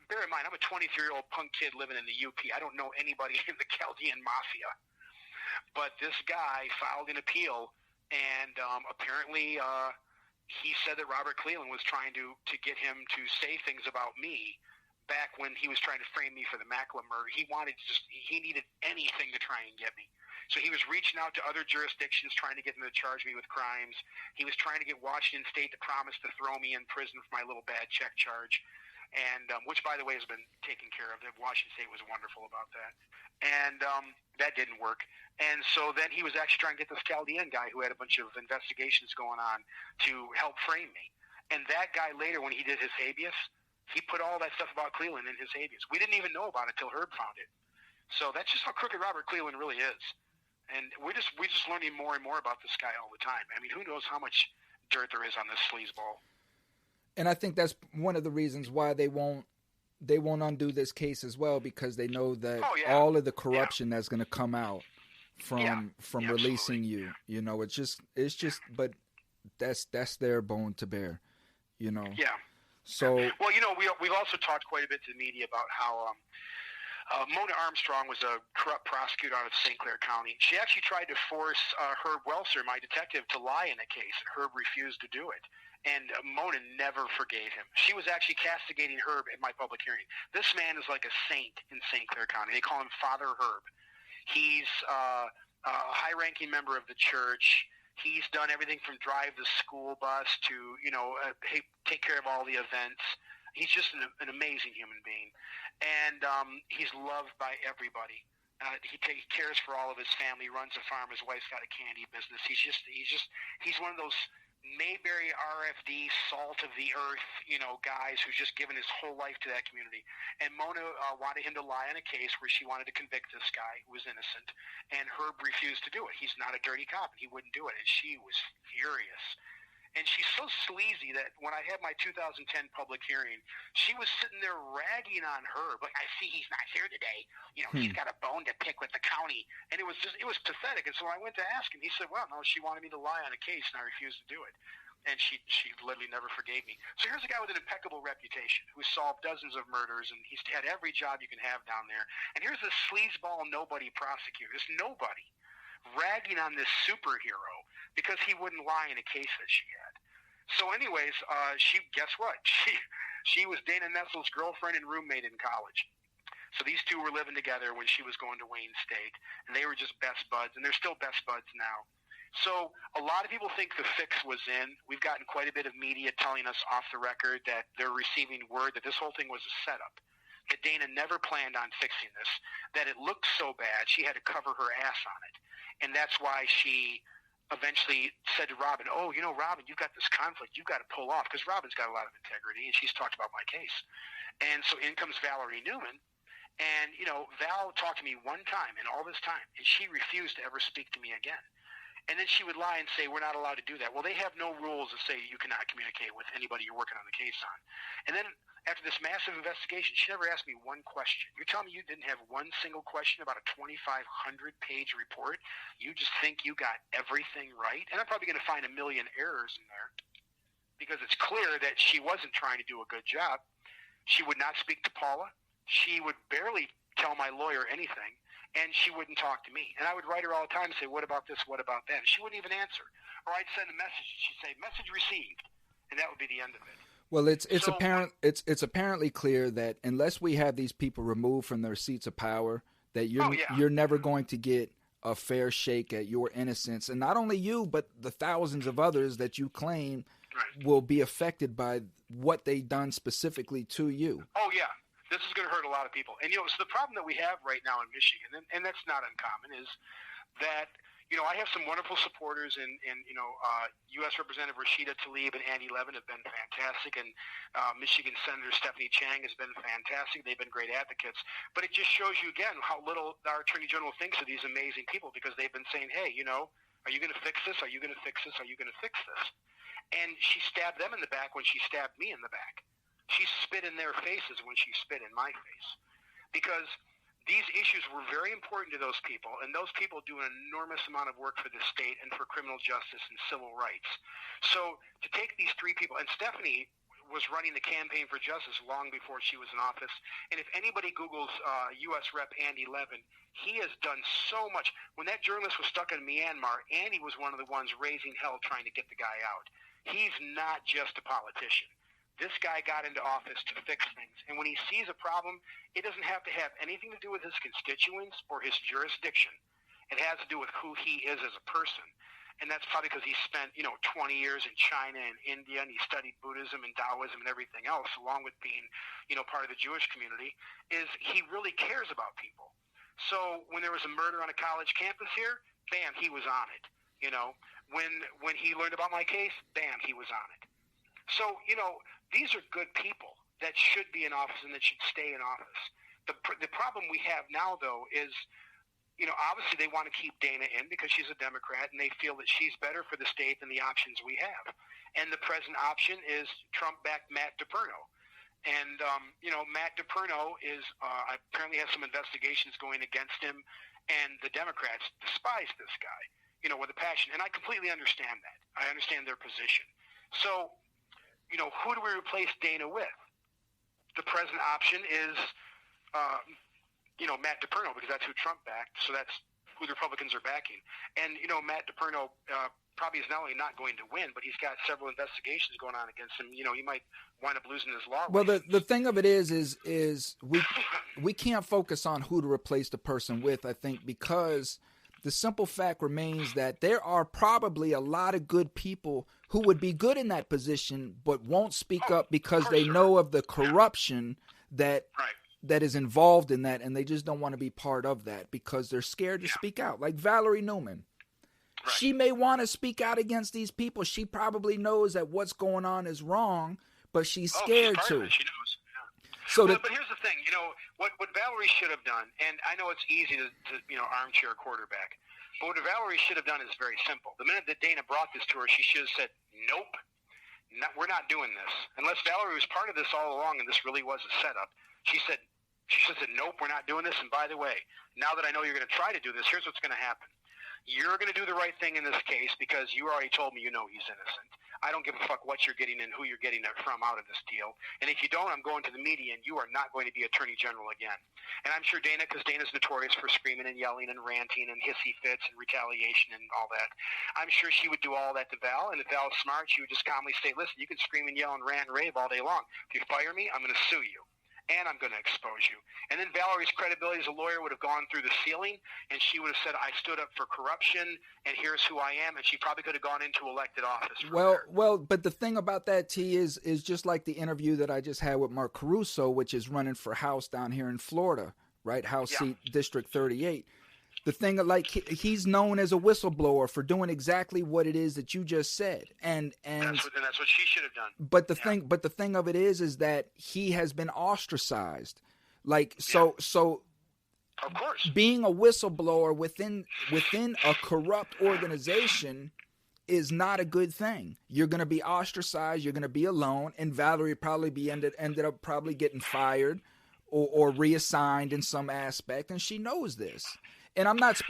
Bear in mind, I'm a 23-year-old punk kid living in the UP. I don't know anybody in the Chaldean Mafia. But this guy filed an appeal, and apparently he said that Robert Cleland was trying to get him to say things about me back when he was trying to frame me for the Macklin murder. He needed anything to try and get me. So he was reaching out to other jurisdictions trying to get them to charge me with crimes. He was trying to get Washington State to promise to throw me in prison for my little bad check charge. And which, by the way, has been taken care of. Washington State was wonderful about that. And that didn't work. And so then he was actually trying to get this Chaldean guy who had a bunch of investigations going on to help frame me. And that guy later, when he did his habeas, he put all that stuff about Cleland in his habeas. We didn't even know about it until Herb found it. So that's just how crooked Robert Cleland really is. And we're just learning more and more about this guy all the time. I mean, who knows how much dirt there is on this sleazeball. And I think that's one of the reasons why they won't undo this case as well, because they know that all of the corruption that's going to come out from releasing you. You know, it's just but that's their bone to bear, you know. Yeah. So well, you know, we've also talked quite a bit to the media about how Mona Armstrong was a corrupt prosecutor out of St. Clair County. She actually tried to force Herb Welser, my detective, to lie in a case, and Herb refused to do it. And Mona never forgave him. She was actually castigating Herb at my public hearing. This man is like a saint in St. Clair County. They call him Father Herb. He's a high-ranking member of the church. He's done everything from drive the school bus to, you know, take care of all the events. He's just an amazing human being. And he's loved by everybody. He cares for all of his family, runs a farm. His wife's got a candy business. He's one of those Mayberry RFD, salt of the earth, you know, guys who's just given his whole life to that community. And Mona wanted him to lie on a case where she wanted to convict this guy who was innocent, and Herb refused to do it. He's not a dirty cop, and he wouldn't do it, and she was furious. And she's so sleazy that when I had my 2010 public hearing, she was sitting there ragging on Herb. Like, I see he's not here today. You know, he's got a bone to pick with the county. And it was pathetic. And so I went to ask him. He said, well, no, she wanted me to lie on a case, and I refused to do it. And she literally never forgave me. So here's a guy with an impeccable reputation who solved dozens of murders, and he's had every job you can have down there. And here's this sleazeball nobody prosecutor, this nobody, ragging on this superhero because he wouldn't lie in a case that she had. So anyways, guess what? She was Dana Nessel's girlfriend and roommate in college. So these two were living together when she was going to Wayne State, and they were just best buds, and they're still best buds now. So a lot of people think the fix was in. We've gotten quite a bit of media telling us off the record that they're receiving word that this whole thing was a setup, that Dana never planned on fixing this, that it looked so bad she had to cover her ass on it. And that's why she eventually said to Robin, oh, you know, Robin, you've got this conflict. You've got to pull off, because Robin's got a lot of integrity, and she's talked about my case. And so in comes Valerie Newman. And, you know, Val talked to me one time in all this time, and she refused to ever speak to me again. And then she would lie and say, we're not allowed to do that. Well, they have no rules that say you cannot communicate with anybody you're working on the case on. And then after this massive investigation, she never asked me one question. You're telling me you didn't have one single question about a 2,500-page report? You just think you got everything right? And I'm probably going to find a million errors in there, because it's clear that she wasn't trying to do a good job. She would not speak to Paula. She would barely tell my lawyer anything. And she wouldn't talk to me. And I would write her all the time and say, what about this, what about that? And she wouldn't even answer. Or I'd send a message, and she'd say, message received. And that would be the end of it. Well, it's apparently clear that unless we have these people removed from their seats of power, that you're never going to get a fair shake at your innocence. And not only you, but the thousands of others that you claim will be affected by what they've done specifically to you. Oh, yeah. This is going to hurt a lot of people. And, you know, so the problem that we have right now in Michigan, and that's not uncommon, is that, you know, I have some wonderful supporters in you know, U.S. Representative Rashida Tlaib and Andy Levin have been fantastic, and Michigan Senator Stephanie Chang has been fantastic. They've been great advocates. But it just shows you, again, how little our Attorney General thinks of these amazing people, because they've been saying, hey, you know, are you going to fix this? Are you going to fix this? Are you going to fix this? And she stabbed them in the back when she stabbed me in the back. She spit in their faces when she spit in my face, because these issues were very important to those people, and those people do an enormous amount of work for the state and for criminal justice and civil rights. So to take these three people, and Stephanie was running the campaign for justice long before she was in office, and if anybody Googles U.S. Rep. Andy Levin, he has done so much. When that journalist was stuck in Myanmar, Andy was one of the ones raising hell trying to get the guy out. He's not just a politician. This guy got into office to fix things. And when he sees a problem, it doesn't have to have anything to do with his constituents or his jurisdiction. It has to do with who he is as a person. And that's probably because he spent, you know, 20 years in China and India, and he studied Buddhism and Taoism and everything else, along with being, you know, part of the Jewish community, is he really cares about people. So when there was a murder on a college campus here, bam, he was on it. You know, when he learned about my case, bam, he was on it. So, you know, these are good people that should be in office and that should stay in office. The problem we have now, though, is obviously they want to keep Dana in because she's a Democrat, and they feel that she's better for the state than the options we have. And the present option is Trump-backed Matt DePerno. And, Matt DePerno apparently has some investigations going against him, and the Democrats despise this guy, with a passion. And I completely understand that. I understand their position. So, who do we replace Dana with? The present option is, Matt DePerno, because that's who Trump backed, so that's who the Republicans are backing. And, Matt DePerno probably is not only not going to win, but he's got several investigations going on against him. He might wind up losing his law. Well, the thing of it is we can't focus on who to replace the person with, I think, because the simple fact remains that there are probably a lot of good people who would be good in that position but won't speak up because they know of the corruption that is involved in that, and they just don't want to be part of that because they're scared to speak out. Like Valerie Newman. Right. She may want to speak out against these people. She probably knows that what's going on is wrong, but she's scared to. She knows. Yeah. So but here's the thing, what Valerie should have done, and I know it's easy to armchair quarterback, but what Valerie should have done is very simple. The minute that Dana brought this to her, she should have said, nope, we're not doing this. Unless Valerie was part of this all along and this really was a setup, she should have said, nope, we're not doing this. And by the way, now that I know you're going to try to do this, here's what's going to happen. You're going to do the right thing in this case because you already told me he's innocent. I don't give a fuck what you're getting and who you're getting it from out of this deal. And if you don't, I'm going to the media, and you are not going to be Attorney General again. And I'm sure Dana, because Dana's notorious for screaming and yelling and ranting and hissy fits and retaliation and all that, I'm sure she would do all that to Val. And if Val's smart, she would just calmly say, listen, you can scream and yell and rant and rave all day long. If you fire me, I'm going to sue you. And I'm going to expose you. And then Valerie's credibility as a lawyer would have gone through the ceiling, and she would have said, I stood up for corruption, and here's who I am, and she probably could have gone into elected office. Well, but the thing about that, T, is just like the interview that I just had with Mark Caruso, which is running for House down here in Florida, right? House seat, District 38. The thing, like, he's known as a whistleblower for doing exactly what it is that you just said, and that's what she should have done. But the thing of it is that he has been ostracized, like so. Of course, being a whistleblower within a corrupt organization is not a good thing. You're going to be ostracized. You're going to be alone, and Valerie probably ended up probably getting fired or reassigned in some aspect, and she knows this. And I'm not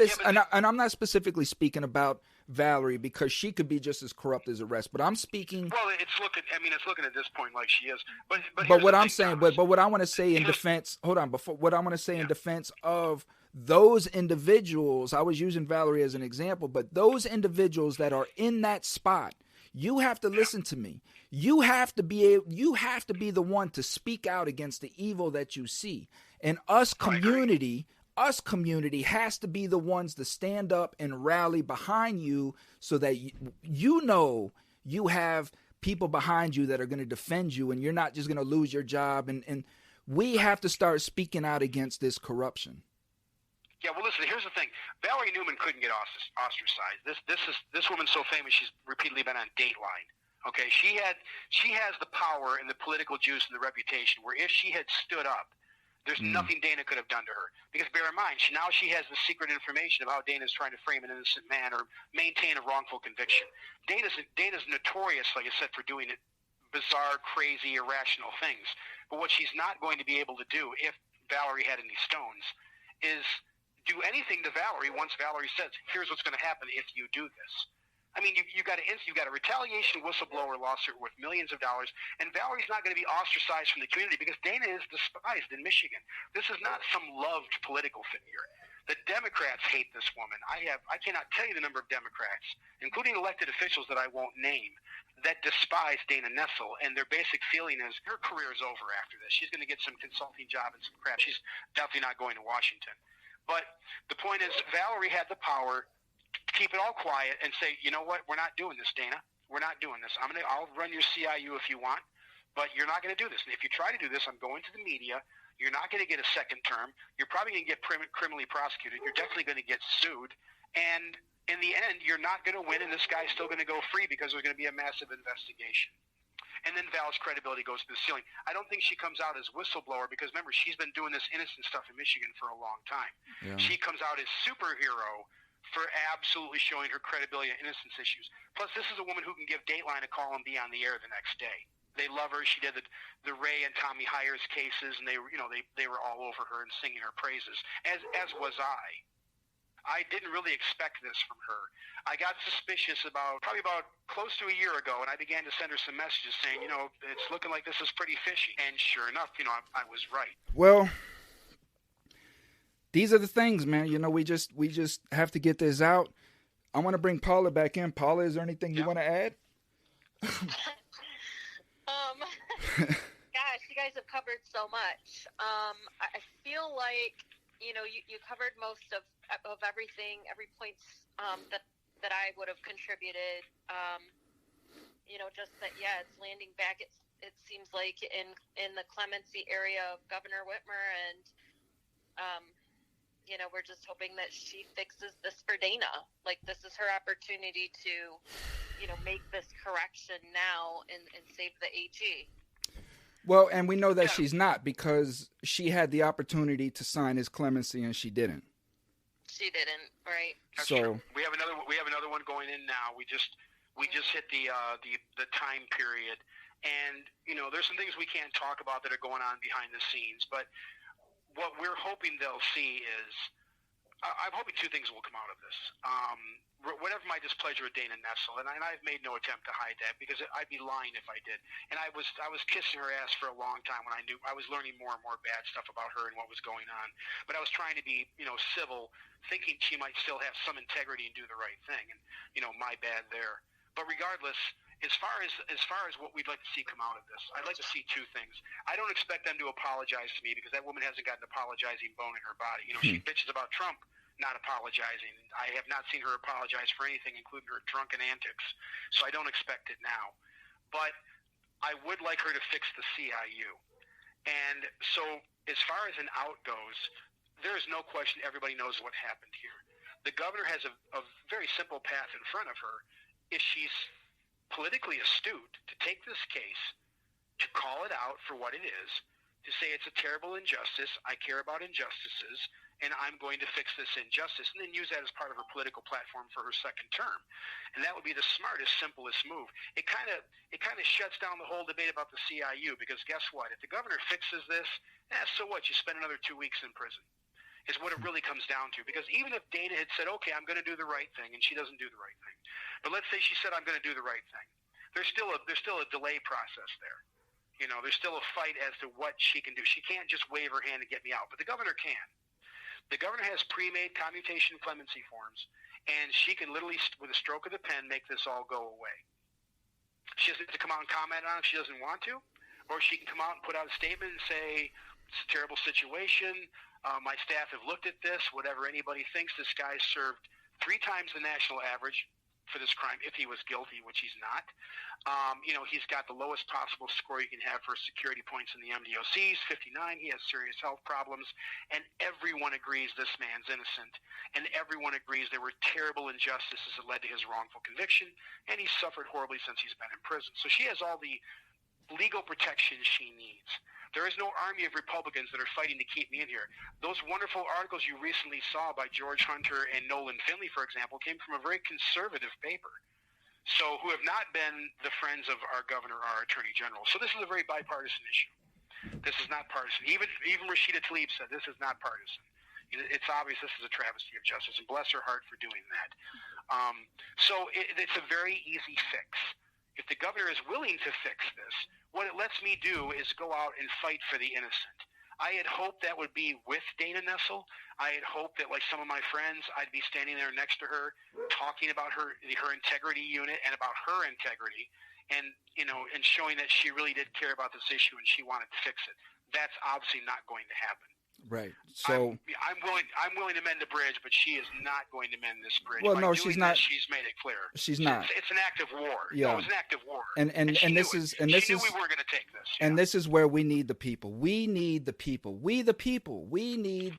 I'm not specifically speaking about Valerie because she could be just as corrupt as the rest. But I'm speaking. Well, it's looking at this point like she is. But what I'm saying, but what I want to say in defense. Hold on. What I want to say in defense of those individuals, I was using Valerie as an example, but those individuals that are in that spot, you have to listen to me. You have to be the one to speak out against the evil that you see. And us community has to be the ones to stand up and rally behind you so that you have people behind you that are going to defend you and you're not just going to lose your job. And we have to start speaking out against this corruption. Yeah, well, listen, here's the thing. Valerie Newman couldn't get ostracized. This woman's so famous, she's repeatedly been on Dateline. Okay, she has the power and the political juice and the reputation where if she had stood up, there's nothing Dana could have done to her. Because bear in mind, now she has the secret information of how Dana's trying to frame an innocent man or maintain a wrongful conviction. Dana's notorious, like I said, for doing bizarre, crazy, irrational things. But what she's not going to be able to do, if Valerie had any stones, is do anything to Valerie once Valerie says, here's what's going to happen if you do this. I mean, you've got a retaliation whistleblower lawsuit worth millions of dollars, and Valerie's not going to be ostracized from the community because Dana is despised in Michigan. This is not some loved political figure. The Democrats hate this woman. I cannot tell you the number of Democrats, including elected officials that I won't name, that despise Dana Nessel, and their basic feeling is her career is over after this. She's going to get some consulting job and some crap. She's definitely not going to Washington. But the point is, Valerie had the power to keep it all quiet and say, you know what, we're not doing this, Dana. We're not doing this. I'll run your CIU if you want, but you're not going to do this. And if you try to do this, I'm going to the media. You're not going to get a second term. You're probably going to get criminally prosecuted. You're definitely going to get sued. And in the end, you're not going to win, and this guy's still going to go free because there's going to be a massive investigation. And then Val's credibility goes to the ceiling. I don't think she comes out as whistleblower because, remember, she's been doing this innocent stuff in Michigan for a long time. Yeah. She comes out as superhero for absolutely showing her credibility and innocence issues. Plus, this is a woman who can give Dateline a call and be on the air the next day. They love her. She did the Ray and Tommy Hires cases, and they were all over her and singing her praises, as was I. I didn't really expect this from her. I got suspicious probably about close to a year ago, and I began to send her some messages saying, it's looking like this is pretty fishy. And sure enough, I was right. Well, these are the things, man. We just have to get this out. I want to bring Paula back in. Paula, is there anything you want to add? Gosh, you guys have covered so much. I feel like you covered most of everything, every point that I would have contributed. Just that, it's landing back. It seems like in the clemency area of Governor Whitmer, and we're just hoping that she fixes this for Dana. Like, this is her opportunity to, make this correction now and save the AG. Well, and we know that she's not, because she had the opportunity to sign his clemency and she didn't. She didn't, right? That's true. We have another one going in now. We just hit the time period, and there's some things we can't talk about that are going on behind the scenes. But what we're hoping they'll see is, I'm hoping two things will come out of this. Whatever my displeasure with Dana Nessel, and I've made no attempt to hide that, because I'd be lying if I did. And I was kissing her ass for a long time when I knew I was learning more and more bad stuff about her and what was going on. But I was trying to be, civil, thinking she might still have some integrity and do the right thing. And my bad there. But regardless, as far as what we'd like to see come out of this, I'd like to see two things. I don't expect them to apologize to me, because that woman hasn't got an apologizing bone in her body. She bitches about Trump not apologizing. I have not seen her apologize for anything, including her drunken antics. So I don't expect it now. But I would like her to fix the CIU. And so as far as an out goes, there's no question everybody knows what happened here. The governor has a very simple path in front of her. If she's politically astute, to take this case, to call it out for what it is, to say it's a terrible injustice, I care about injustices, and I'm going to fix this injustice, and then use that as part of her political platform for her second term. And that would be the smartest, simplest move. It kind of shuts down the whole debate about the CIU, because guess what? If the governor fixes this, so what? You spend another 2 weeks in prison, is what it really comes down to. Because even if Dana had said, okay, I'm going to do the right thing, and she doesn't do the right thing, but let's say she said, I'm going to do the right thing, there's still a delay process there. There's still a fight as to what she can do. She can't just wave her hand and get me out, but the governor can. The governor has pre-made commutation clemency forms, and she can literally, with a stroke of the pen, make this all go away. She doesn't have to come out and comment on it if she doesn't want to, or she can come out and put out a statement and say, it's a terrible situation, my staff have looked at this, whatever anybody thinks, this guy served 3 times the national average for this crime, if he was guilty, which he's not. He's got the lowest possible score you can have for security points in the MDOCs, 59. He has serious health problems, and everyone agrees this man's innocent, and everyone agrees there were terrible injustices that led to his wrongful conviction, and he's suffered horribly since he's been in prison. So she has all the legal protection she needs. There is no army of Republicans that are fighting to keep me in here. Those wonderful articles you recently saw by George Hunter and Nolan Finley, for example, came from a very conservative paper, so who have not been the friends of our governor, our attorney general. So this is a very bipartisan issue. This is not partisan. Even Rashida Tlaib said this is not partisan. It's obvious this is a travesty of justice, and bless her heart for doing that. So it's a very easy fix. If the governor is willing to fix this, what it lets me do is go out and fight for the innocent. I had hoped that would be with Dana Nessel. I had hoped that, like some of my friends, I'd be standing there next to her talking about her integrity unit and about her integrity, and showing that she really did care about this issue and she wanted to fix it. That's obviously not going to happen. Right. So I'm willing to mend the bridge, but she is not going to mend this bridge. Well, no, she's not. She's made it clear. She's not. It's an act of war. Yeah. No, it's an act of war. And this is we were going to take this. Yeah. And this is where we need the people. We need the people. We the people. We need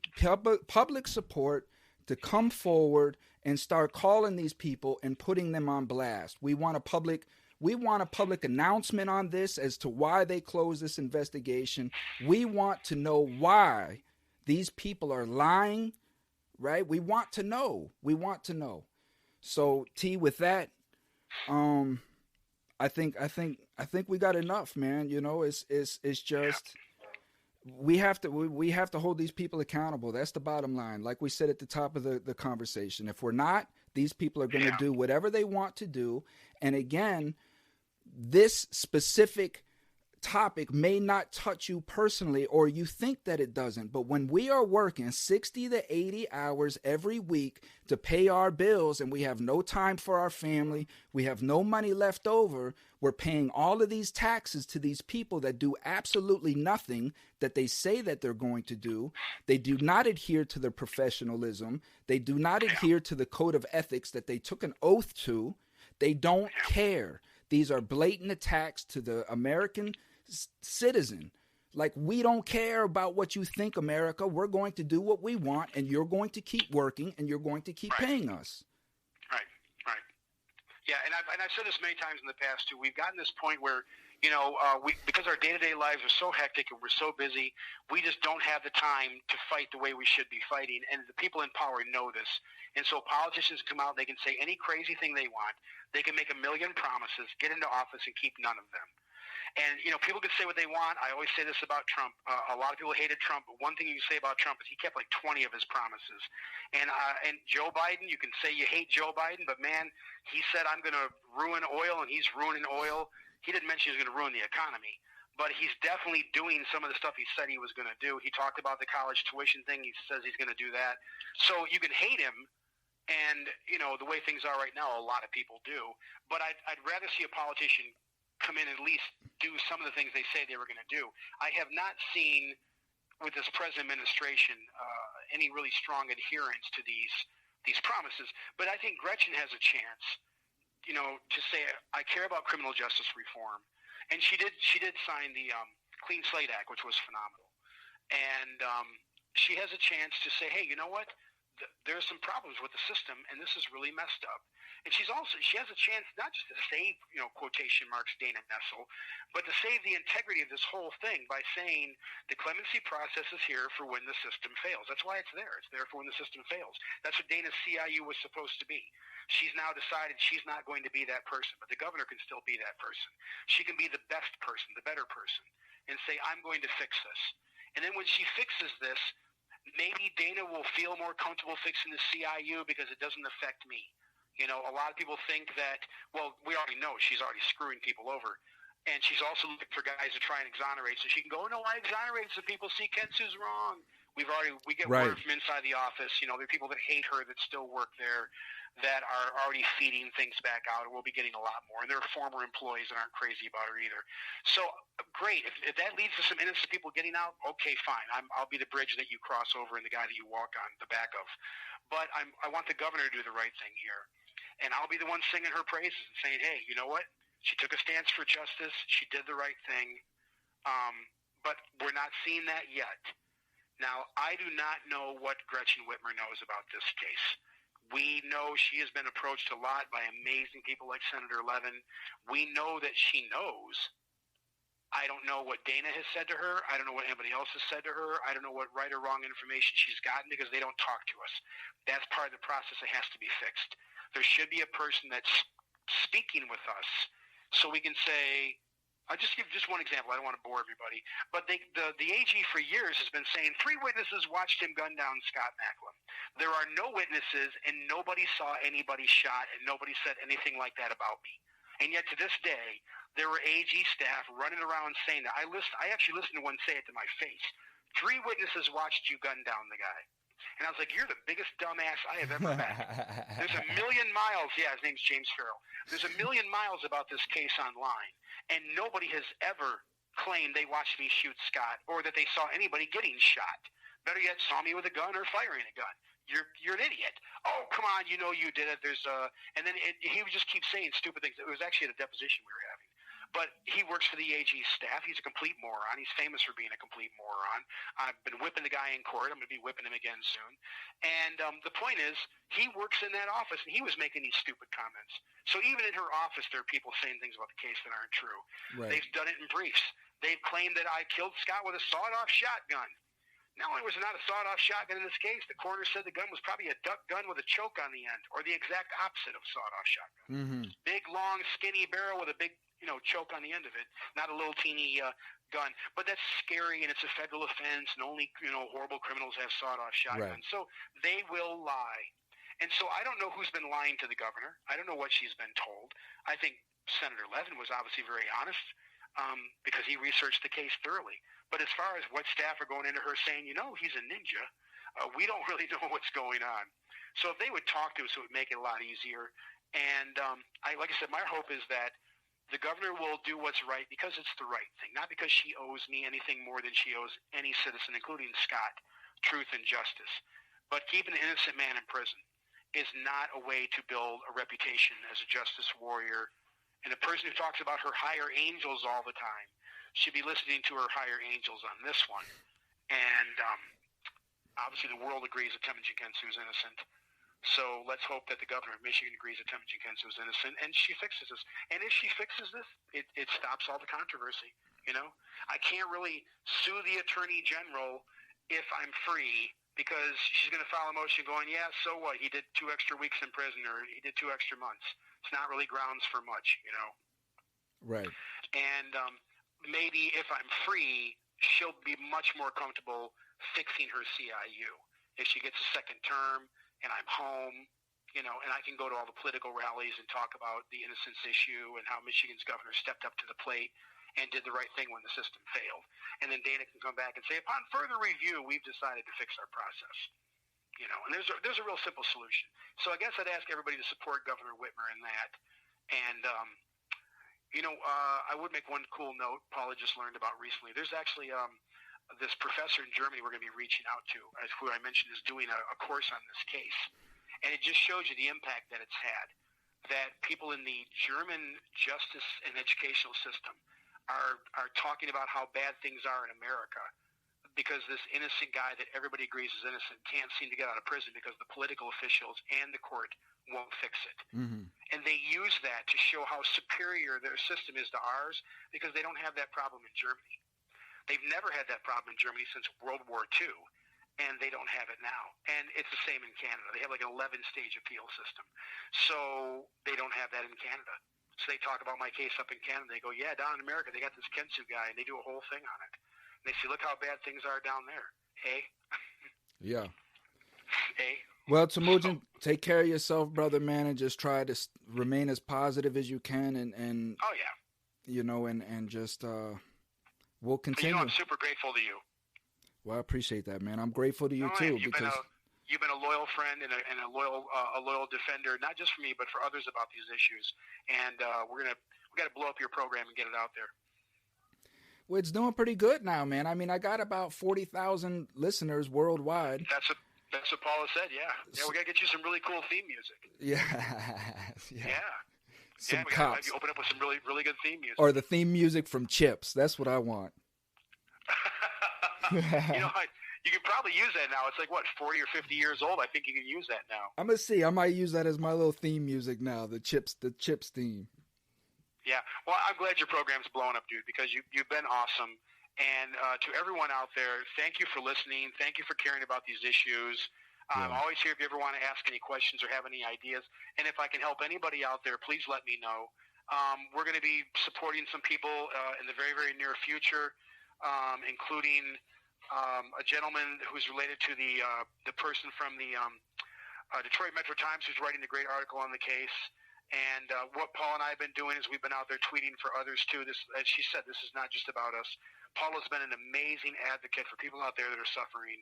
public support to come forward and start calling these people and putting them on blast. We want a public We want a public announcement on this as to why they closed this investigation. We want to know why these people are lying, right? We want to know. We want to know. So, T, with that, I think we got enough, man. You know, it's just we have to hold these people accountable. That's the bottom line. Like we said at the top of the conversation, if we're not, these people are going to do whatever they want to do. And again, this specific topic may not touch you personally, or you think that it doesn't. But when we are working 60 to 80 hours every week to pay our bills, and we have no time for our family, we have no money left over, we're paying all of these taxes to these people that do absolutely nothing that they say that they're going to do. They do not adhere to their professionalism. They do not adhere to the code of ethics that they took an oath to. They don't care. These are blatant attacks to the American citizen. Like, we don't care about what you think, America. We're going to do what we want, and you're going to keep working, and you're going to keep paying us. Right. Yeah, and I've said this many times in the past too. We've gotten this point where, because our day-to-day lives are so hectic and we're so busy, we just don't have the time to fight the way we should be fighting. And the people in power know this. And so politicians come out, they can say any crazy thing they want. They can make a million promises, get into office, and keep none of them. And, people can say what they want. I always say this about Trump. A lot of people hated Trump, but one thing you can say about Trump is he kept like 20 of his promises. And Joe Biden, you can say you hate Joe Biden, but man, he said, I'm going to ruin oil, and he's ruining oil. He didn't mention he was going to ruin the economy, but he's definitely doing some of the stuff he said he was going to do. He talked about the college tuition thing. He says he's going to do that. So you can hate him. And, the way things are right now, a lot of people do. But I'd rather see a politician come in and at least do some of the things they say they were going to do. I have not seen with this present administration any really strong adherence to these promises. But I think Gretchen has a chance, to say, I care about criminal justice reform. And she did sign the Clean Slate Act, which was phenomenal. And she has a chance to say, hey, you know what? There's some problems with the system, and this is really messed up. And she has a chance not just to save, quotation marks, Dana Nessel, but to save the integrity of this whole thing by saying the clemency process is here for when the system fails. That's why it's there. It's there for when the system fails. That's what Dana's CIU was supposed to be. She's now decided she's not going to be that person, but the governor can still be that person. She can be the best person, the better person, and say, I'm going to fix this. And then when she fixes this, maybe Dana will feel more comfortable fixing the CIU because it doesn't affect me. A lot of people think that, well, we already know she's already screwing people over. And she's also looking for guys to try and exonerate so she can go, no, I exonerated some people. See, Kensu's wrong. We get word from inside the office. There are people that hate her that still work there that are already feeding things back out, and we'll be getting a lot more. And there are former employees that aren't crazy about her either. So, great. If that leads to some innocent people getting out, okay, fine. I'll be the bridge that you cross over and the guy that you walk on the back of. But I want the governor to do the right thing here. And I'll be the one singing her praises and saying, hey, you know what? She took a stance for justice. She did the right thing. But we're not seeing that yet. Now, I do not know what Gretchen Whitmer knows about this case. We know she has been approached a lot by amazing people like Senator Levin. We know that she knows. I don't know what Dana has said to her. I don't know what anybody else has said to her. I don't know what right or wrong information she's gotten because they don't talk to us. That's part of the process that has to be fixed. There should be a person that's speaking with us so we can say, I'll just give just one example. I don't want to bore everybody. But the AG for years has been saying 3 witnesses watched him gun down Scott Macklin. There are no witnesses, and nobody saw anybody shot, and nobody said anything like that about me. And yet to this day, there were AG staff running around saying that. I actually listened to one say it to my face. 3 witnesses watched you gun down the guy. And I was like, you're the biggest dumbass I have ever met. There's a million miles. Yeah, his name's James Farrell. There's a million miles about this case online. And nobody has ever claimed they watched me shoot Scott or that they saw anybody getting shot. Better yet, saw me with a gun or firing a gun. You're an idiot. Oh, come on, you did it. And then he would just keep saying stupid things. It was actually at a deposition we were having. But he works for the AG's staff. He's a complete moron. He's famous for being a complete moron. I've been whipping the guy in court. I'm going to be whipping him again soon. And the point is, he works in that office, and he was making these stupid comments. So even in her office, there are people saying things about the case that aren't true. Right. They've done it in briefs. They've claimed that I killed Scott with a sawed-off shotgun. Not only was it not a sawed-off shotgun in this case, the coroner said the gun was probably a duck gun with a choke on the end, or the exact opposite of sawed-off shotgun. Mm-hmm. Big, long, skinny barrel with a big, choke on the end of it. Not a little teeny gun. But that's scary, and it's a federal offense, and only, horrible criminals have sawed-off shotguns. Right. So they will lie. And so I don't know who's been lying to the governor. I don't know what she's been told. I think Senator Levin was obviously very honest because he researched the case thoroughly. But as far as what staff are going into her saying, he's a ninja, we don't really know what's going on. So if they would talk to us, it would make it a lot easier. And like I said, my hope is that the governor will do what's right because it's the right thing, not because she owes me anything more than she owes any citizen, including Scott, truth and justice. But keeping an innocent man in prison is not a way to build a reputation as a justice warrior. And a person who talks about her higher angels all the time should be listening to her higher angels on this one. And obviously the world agrees that Temujin Kensu is innocent. So let's hope that the governor of Michigan agrees that Temujin Kensu is innocent, and she fixes this. And if she fixes this, it stops all the controversy. I can't really sue the attorney general if I'm free, because she's going to file a motion going, yeah, so what? He did 2 extra weeks in prison, or he did 2 extra months. It's not really grounds for much, Right. And maybe if I'm free, she'll be much more comfortable fixing her CIU. If she gets a second term and I'm home, and I can go to all the political rallies and talk about the innocence issue and how Michigan's governor stepped up to the plate and did the right thing when the system failed. And then Dana can come back and say, upon further review, we've decided to fix our process. And there's a real simple solution. So I guess I'd ask everybody to support Governor Whitmer in that. And, I would make one cool note Paula just learned about recently. There's actually this professor in Germany we're going to be reaching out to, who I mentioned is doing a course on this case. And it just shows you the impact that it's had, that people in the German justice and educational system are talking about how bad things are in America because this innocent guy that everybody agrees is innocent can't seem to get out of prison because the political officials and the court won't fix it. Mm-hmm. And they use that to show how superior their system is to ours because they don't have that problem in Germany. They've never had that problem in Germany since World War II, and they don't have it now. And it's the same in Canada. They have like an 11-stage appeal system. So they don't have that in Canada. So they talk about my case up in Canada. They go, yeah, down in America, they got this Kensu guy, and they do a whole thing on it. And they say, look how bad things are down there. Hey? Yeah. Hey? Well, Temujin, take care of yourself, brother, man, and just try to remain as positive as you can. And oh, yeah. And just we'll continue. I'm super grateful to you. Well, I appreciate that, man. I'm grateful to you, too. You've been a loyal friend and a loyal defender, not just for me, but for others about these issues. And we got to blow up your program and get it out there. Well, it's doing pretty good now, man. I mean, I got about 40,000 listeners worldwide. That's what Paula said, yeah. Yeah, we got to get you some really cool theme music. Yeah. We got to have you open up with some really, really good theme music. Or the theme music from Chips. That's what I want. You can probably use that now. It's like, 40 or 50 years old? I think you can use that now. I'm going to see. I might use that as my little theme music now, the Chips theme. Yeah. Well, I'm glad your program's blowing up, dude, because you've been awesome. And to everyone out there, thank you for listening. Thank you for caring about these issues. I'm always here if you ever want to ask any questions or have any ideas. And if I can help anybody out there, please let me know. We're going to be supporting some people in the very, very near future, including a gentleman who's related to the person from the Detroit Metro Times who's writing a great article on the case. And what Paul and I have been doing is we've been out there tweeting for others, too. This, as she said, this is not just about us. Paula's been an amazing advocate for people out there that are suffering.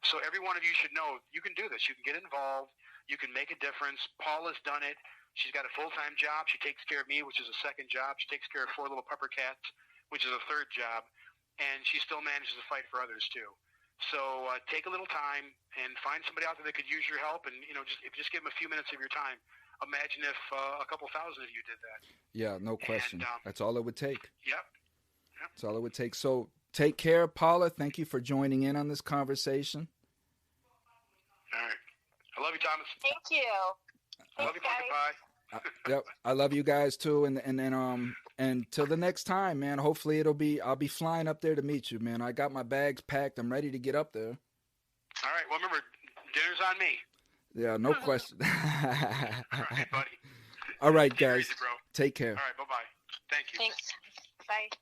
So every one of you should know you can do this. You can get involved. You can make a difference. Paula's done it. She's got a full-time job. She takes care of me, which is a second job. She takes care of 4 little pupper cats, which is a third job. And she still manages to fight for others, too. So take a little time and find somebody out there that could use your help. And, just give them a few minutes of your time. imagine if a couple thousand of you did that. Yeah, no question. And, that's all it would take. Yep. That's all it would take. So take care, Paula. Thank you for joining in on this conversation. All right. I love you, Thomas. Thank you. I love you, Goodbye. Yep, I love you guys too, and till the next time, man. Hopefully I'll be flying up there to meet you, man. I got my bags packed. I'm ready to get up there. All right. Well, remember, dinner's on me. Yeah, no question. All right, buddy. All right, guys. Easy, bro. Take care. All right. Bye-bye. Thank you. Thanks. Bye.